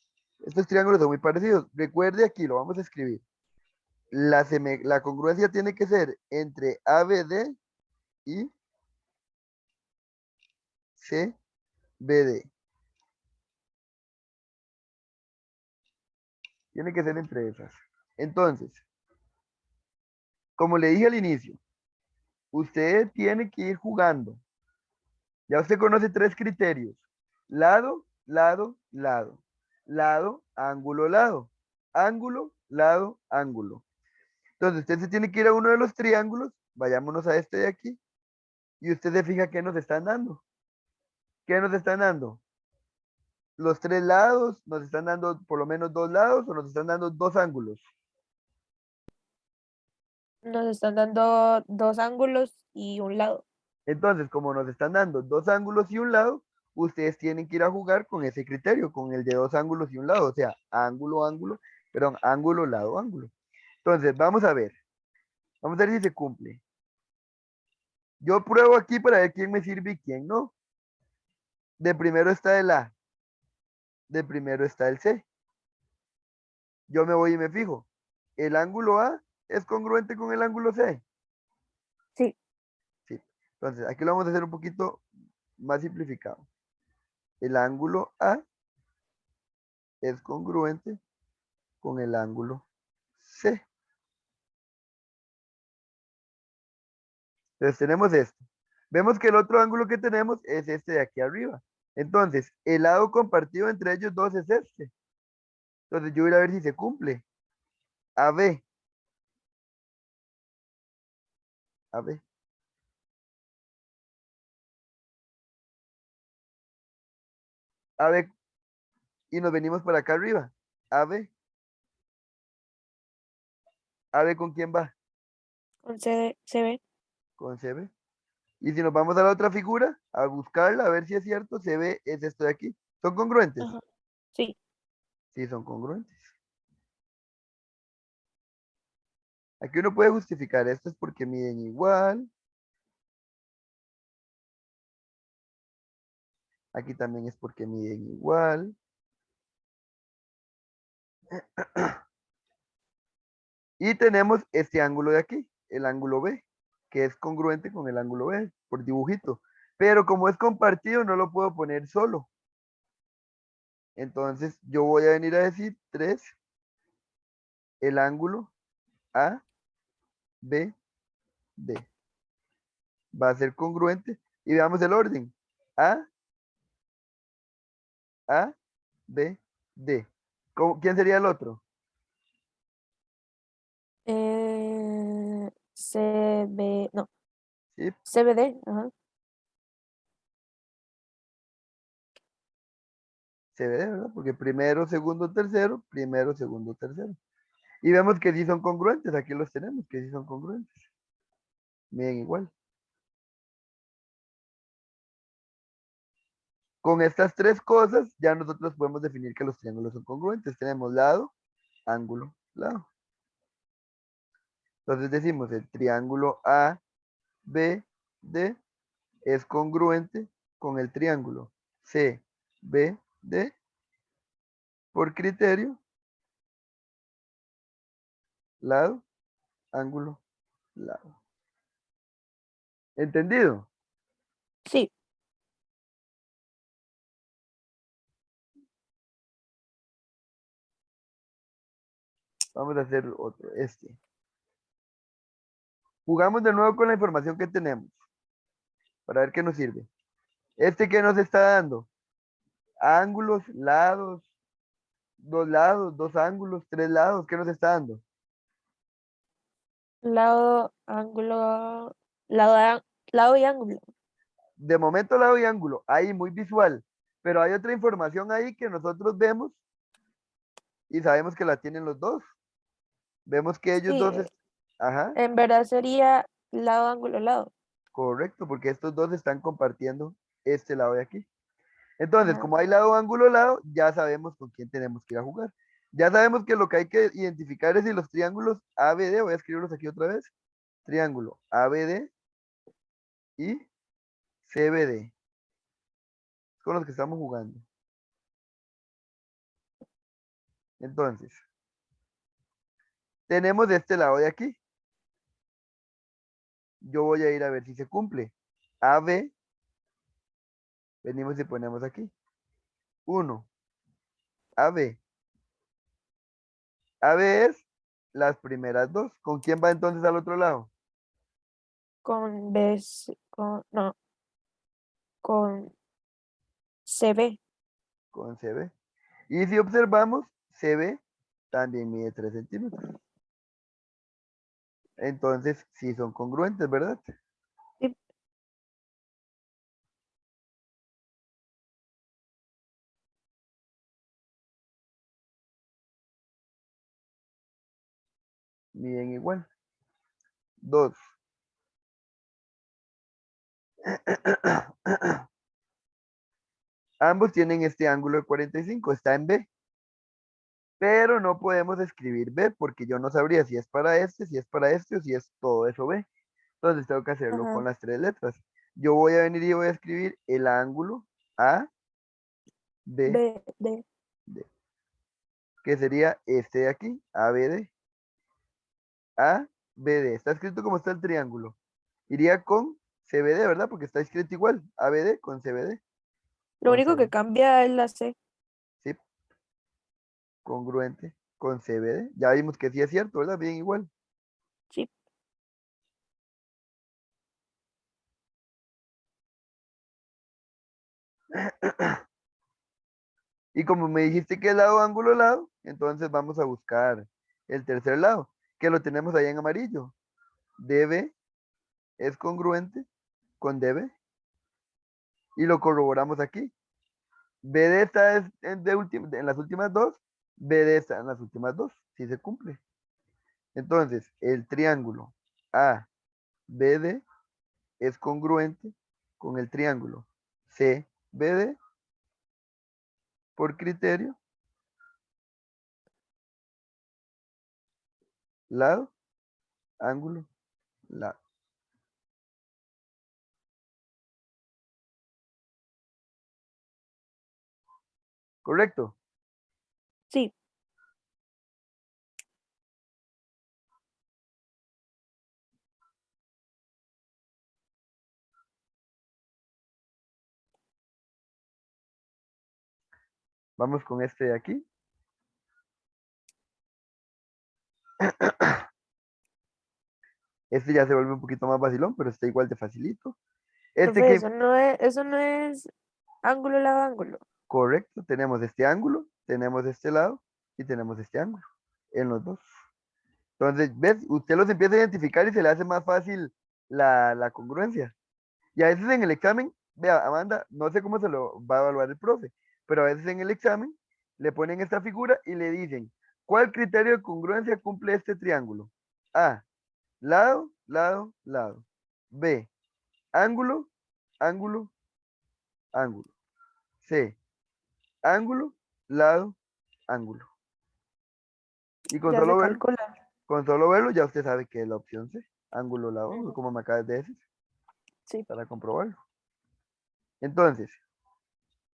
Estos triángulos son muy parecidos. Recuerde aquí, lo vamos a escribir. La congruencia tiene que ser entre ABD y CBD. Tiene que ser entre esas. Entonces, como le dije al inicio, usted tiene que ir jugando. Ya usted conoce tres criterios. Lado, lado, lado. Lado, ángulo, lado. Ángulo, lado, ángulo. Entonces usted se tiene que ir a uno de los triángulos. Vayámonos a este de aquí. Y usted se fija qué nos están dando. ¿Qué nos están dando? Los tres lados, nos están dando por lo menos dos lados o nos están dando dos ángulos. Nos están dando dos ángulos y un lado. Entonces, como nos están dando dos ángulos y un lado, ustedes tienen que ir a jugar con ese criterio, con el de dos ángulos y un lado, o sea, ángulo, ángulo, perdón, ángulo, lado, ángulo. Entonces, vamos a ver si se cumple. Yo pruebo aquí para ver quién me sirve y quién no. De primero está el A, de primero está el C. Yo me voy y me fijo. ¿El ángulo A es congruente con el ángulo C? Sí. Sí. Entonces, aquí lo vamos a hacer un poquito más simplificado. El ángulo A es congruente con el ángulo C. Entonces tenemos esto. Vemos que el otro ángulo que tenemos es este de aquí arriba. Entonces, el lado compartido entre ellos dos es este. Entonces yo voy a ver si se cumple. AB, AB, AB, y nos venimos para acá arriba. AB, AB ¿con quién va? Con CB. Con CB. Y si nos vamos a la otra figura, a buscarla, a ver si es cierto, CB es esto de aquí. ¿Son congruentes? Ajá. Sí. Sí, son congruentes. Aquí uno puede justificar, esto es porque miden igual. Aquí también es porque miden igual. Y tenemos este ángulo de aquí, el ángulo B, que es congruente con el ángulo B, por dibujito. Pero como es compartido, no lo puedo poner solo. Entonces yo voy a venir a decir 3, el ángulo A, B, D. Va a ser congruente. Y veamos el orden. A, A, B, D. ¿Quién sería el otro? CB, no, Sí, CBD, ajá. se ve, ¿verdad? Porque primero, segundo, tercero, primero, segundo, tercero. Y vemos que sí son congruentes. Aquí los tenemos, que sí son congruentes. Miden igual. Con estas tres cosas ya nosotros podemos definir que los triángulos son congruentes. Tenemos lado, ángulo, lado. Entonces decimos el triángulo A, B, D es congruente con el triángulo C, B, D por criterio, lado, ángulo, lado. ¿Entendido? Sí. Vamos a hacer otro, este. Jugamos de nuevo con la información que tenemos para ver qué nos sirve. Este que nos está dando ángulos, lados, dos ángulos, tres lados, ¿qué nos está dando? Lado, ángulo, lado, lado y ángulo. De momento lado y ángulo, ahí muy visual, pero hay otra información ahí que nosotros vemos y sabemos que la tienen los dos. Vemos que ellos Sí, dos, ajá, en verdad sería lado, ángulo, lado. correcto, porque estos dos están compartiendo este lado de aquí. Entonces, Ajá. como hay lado, ángulo, lado, ya sabemos con quién tenemos que ir a jugar. Ya sabemos que lo que hay que identificar es si los triángulos ABD, voy a escribirlos aquí otra vez, triángulo ABD y CBD, con los que estamos jugando. Entonces, tenemos de este lado de aquí. Yo voy a ir a ver si se cumple. AB, venimos y ponemos aquí. 1, AB. AB es las primeras dos. ¿Con quién va entonces al otro lado? Con B, con, no, con CB. Con CB. Y si observamos, CB también mide 3 centímetros. Entonces, sí son congruentes, ¿verdad? Sí. miden igual. 2. Ambos tienen este ángulo de 45, está en B. Pero no podemos escribir B porque yo no sabría si es para este, si es para este o si es todo eso B. Entonces tengo que hacerlo con Ajá. las tres letras. Yo voy a venir y voy a escribir el ángulo A, B, B, D. D, que sería este de aquí, ABD. ABD. Está escrito como está el triángulo. Iría con CBD, ¿verdad? Porque está escrito igual. ABD con CBD. Lo único Entonces, que cambia es la C. sí, congruente con CBD. Ya vimos que sí es cierto, ¿verdad? Bien igual. Sí. Y como me dijiste que es lado, ángulo, lado, entonces vamos a buscar el tercer lado, que lo tenemos ahí en amarillo. DB es congruente con DB y lo corroboramos aquí. BD está en las últimas dos, BD está en las últimas dos, si se cumple. Entonces, el triángulo ABD es congruente con el triángulo CBD por criterio, lado, ángulo, lado. ¿Correcto? Sí. Vamos con este de aquí. Este ya se vuelve un poquito más vacilón, pero está igual de facilito. Este Profe, que, eso no es ángulo, lado, ángulo. correcto, tenemos este ángulo, tenemos este lado y tenemos este ángulo en los dos. Entonces, ¿ves? Usted los empieza a identificar y se le hace más fácil la congruencia. Y a veces en el examen, vea, Amanda, no sé cómo se lo va a evaluar el profe, pero a veces en el examen le ponen esta figura y le dicen, ¿cuál criterio de congruencia cumple este triángulo? A, lado, lado, lado. B, ángulo, ángulo, ángulo. C, ángulo, lado, ángulo. Y Ya se calcula. con solo verlo ya usted sabe que es la opción C, ángulo, lado, ángulo, Ujú. como me acabas de decir, Sí. para comprobarlo. Entonces,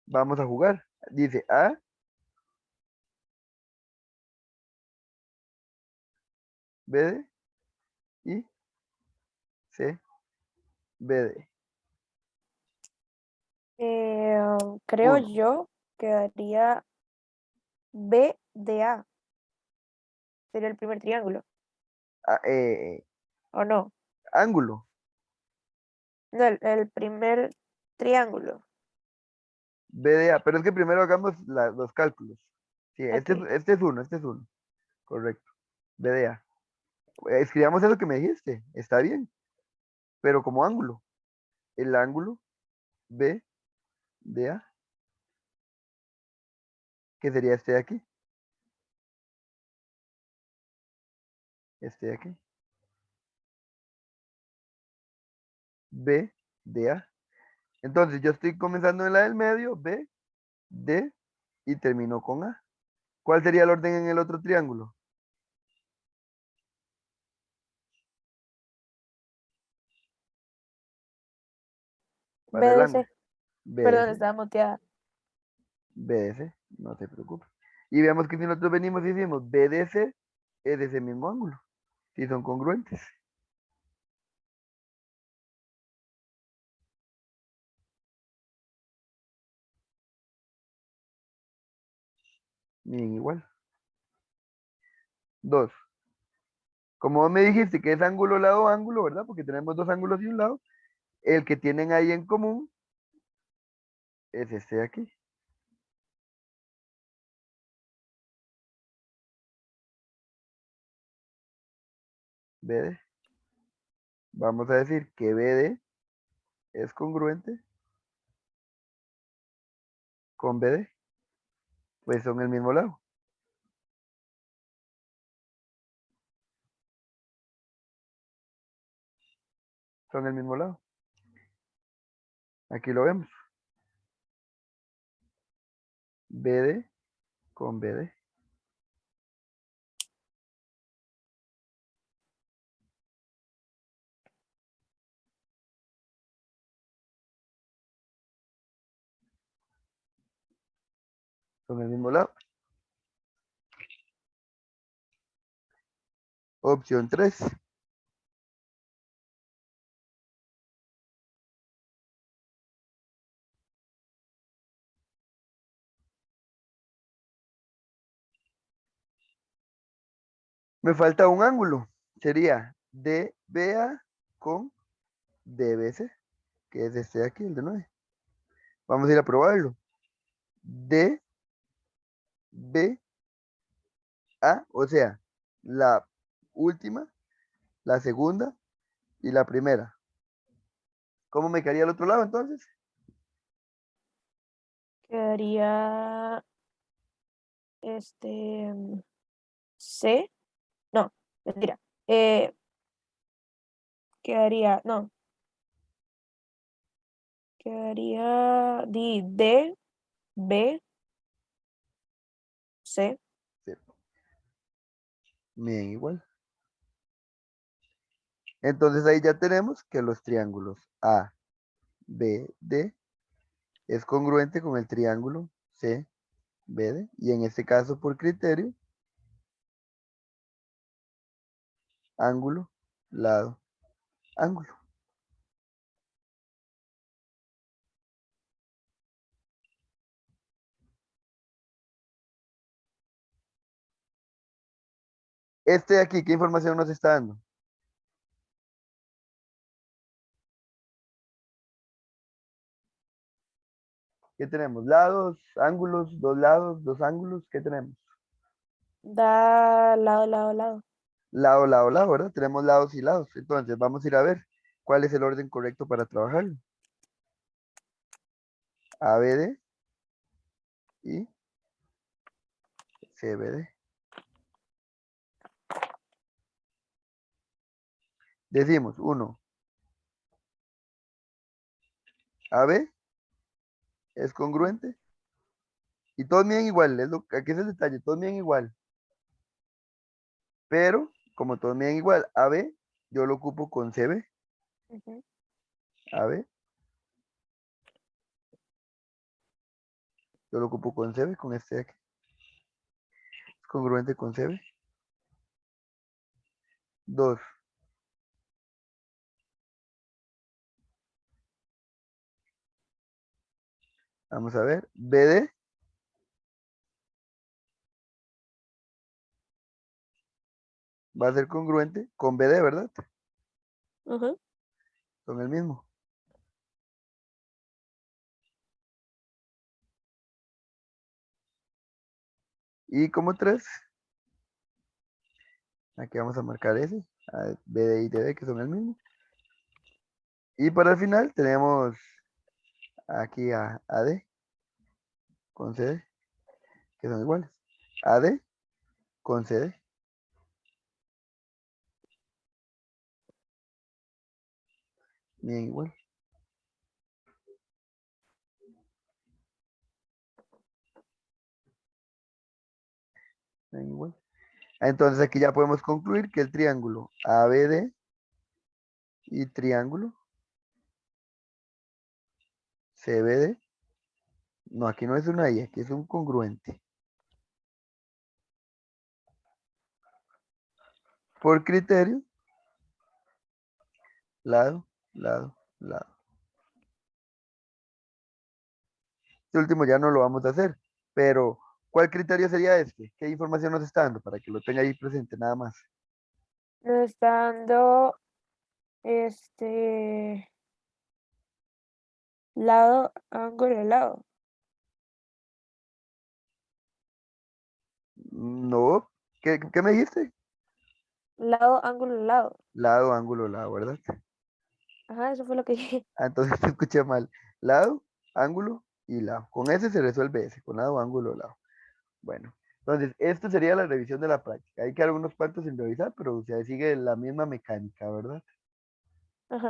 vamos a jugar. Dice A, B, D y C, B, D. Creo 1. yo que daría B de A. Sería el primer triángulo. ¿O no? Ángulo, No, el primer triángulo. B, D, A. Pero es que primero hagamos los cálculos. Sí, Ok. este es uno. Correcto. B, D, A. Escribamos eso que me dijiste. Está bien. Pero como ángulo. El ángulo B, D, A. Que sería este de aquí. Este de aquí. B, D, A. Entonces yo estoy comenzando en la del medio, B, D, y termino con A. ¿Cuál sería el orden en el otro triángulo? Para el ángulo. BDC. Perdón, BS, estaba muteada. BS, no se preocupe. Y veamos que si nosotros venimos y decimos BDC, es de ese mismo ángulo. Si son congruentes. Miren igual. 2. Como vos me dijiste que es ángulo, lado, ángulo, ¿verdad? Porque tenemos dos ángulos y un lado. El que tienen ahí en común es este de aquí. BD. Vamos a decir que BD es congruente con BD. Pues son el mismo lado. Son el mismo lado. Aquí lo vemos. BD con BD. Son el mismo lado. Opción 3. Me falta un ángulo. Sería DBA con DBC, que es este de aquí, el de 9. Vamos a ir a probarlo. DBA, o sea, la última, la segunda y la primera. ¿Cómo me quedaría el otro lado entonces? Quedaría C. No, mentira. Eh, no, quedaría D, B, C. Sí, bien, igual. Entonces ahí ya tenemos que los triángulos A, B, D es congruente con el triángulo C, B, D. Y en este caso, por criterio, ángulo, lado, ángulo. Este de aquí, ¿qué información nos está dando? ¿Qué tenemos? Lados, ángulos, dos lados, dos ángulos. ¿Qué tenemos? Da lado, lado, lado. Lado, lado, lado, ¿verdad? Tenemos lados y lados. Entonces, vamos a ir a ver cuál es el orden correcto para trabajarlo. ABD y CBD. Decimos, 1, AB es congruente y todos miden igual. Aquí es el detalle, todos miden igual. Pero, como todos miden igual, AB, yo lo ocupo con CB. Ujú. AB, yo lo ocupo con CB, con este de aquí. Es congruente con CB. 2. Vamos a ver. BD va a ser congruente con BD, ¿verdad? Ujú. Son el mismo. Y como 3, aquí vamos a marcar ese, BD y DB que son el mismo. Y para el final tenemos aquí a AD con CD, que son iguales. AD con CD. Bien igual. Bien igual. Entonces aquí ya podemos concluir que el triángulo ABD y triángulo CBD, no, aquí no es una I, aquí es un congruente. Por criterio, lado, lado, lado. Este último ya no lo vamos a hacer, pero ¿cuál criterio sería este? ¿Qué información nos está dando? Para que lo tenga ahí presente nada más. Nos está dando este lado, ángulo, lado. No, ¿qué me dijiste? Lado, ángulo, lado. Lado, ángulo, lado, ¿verdad? Ajá, eso fue lo que dije. Ah, entonces te escuché mal. Lado, ángulo y lado. Con ese se resuelve ese, con lado, ángulo, lado. Bueno, entonces, esto sería la revisión de la práctica. Hay que algunos cuantos sin revisar, pero se sigue la misma mecánica, ¿verdad? Ajá.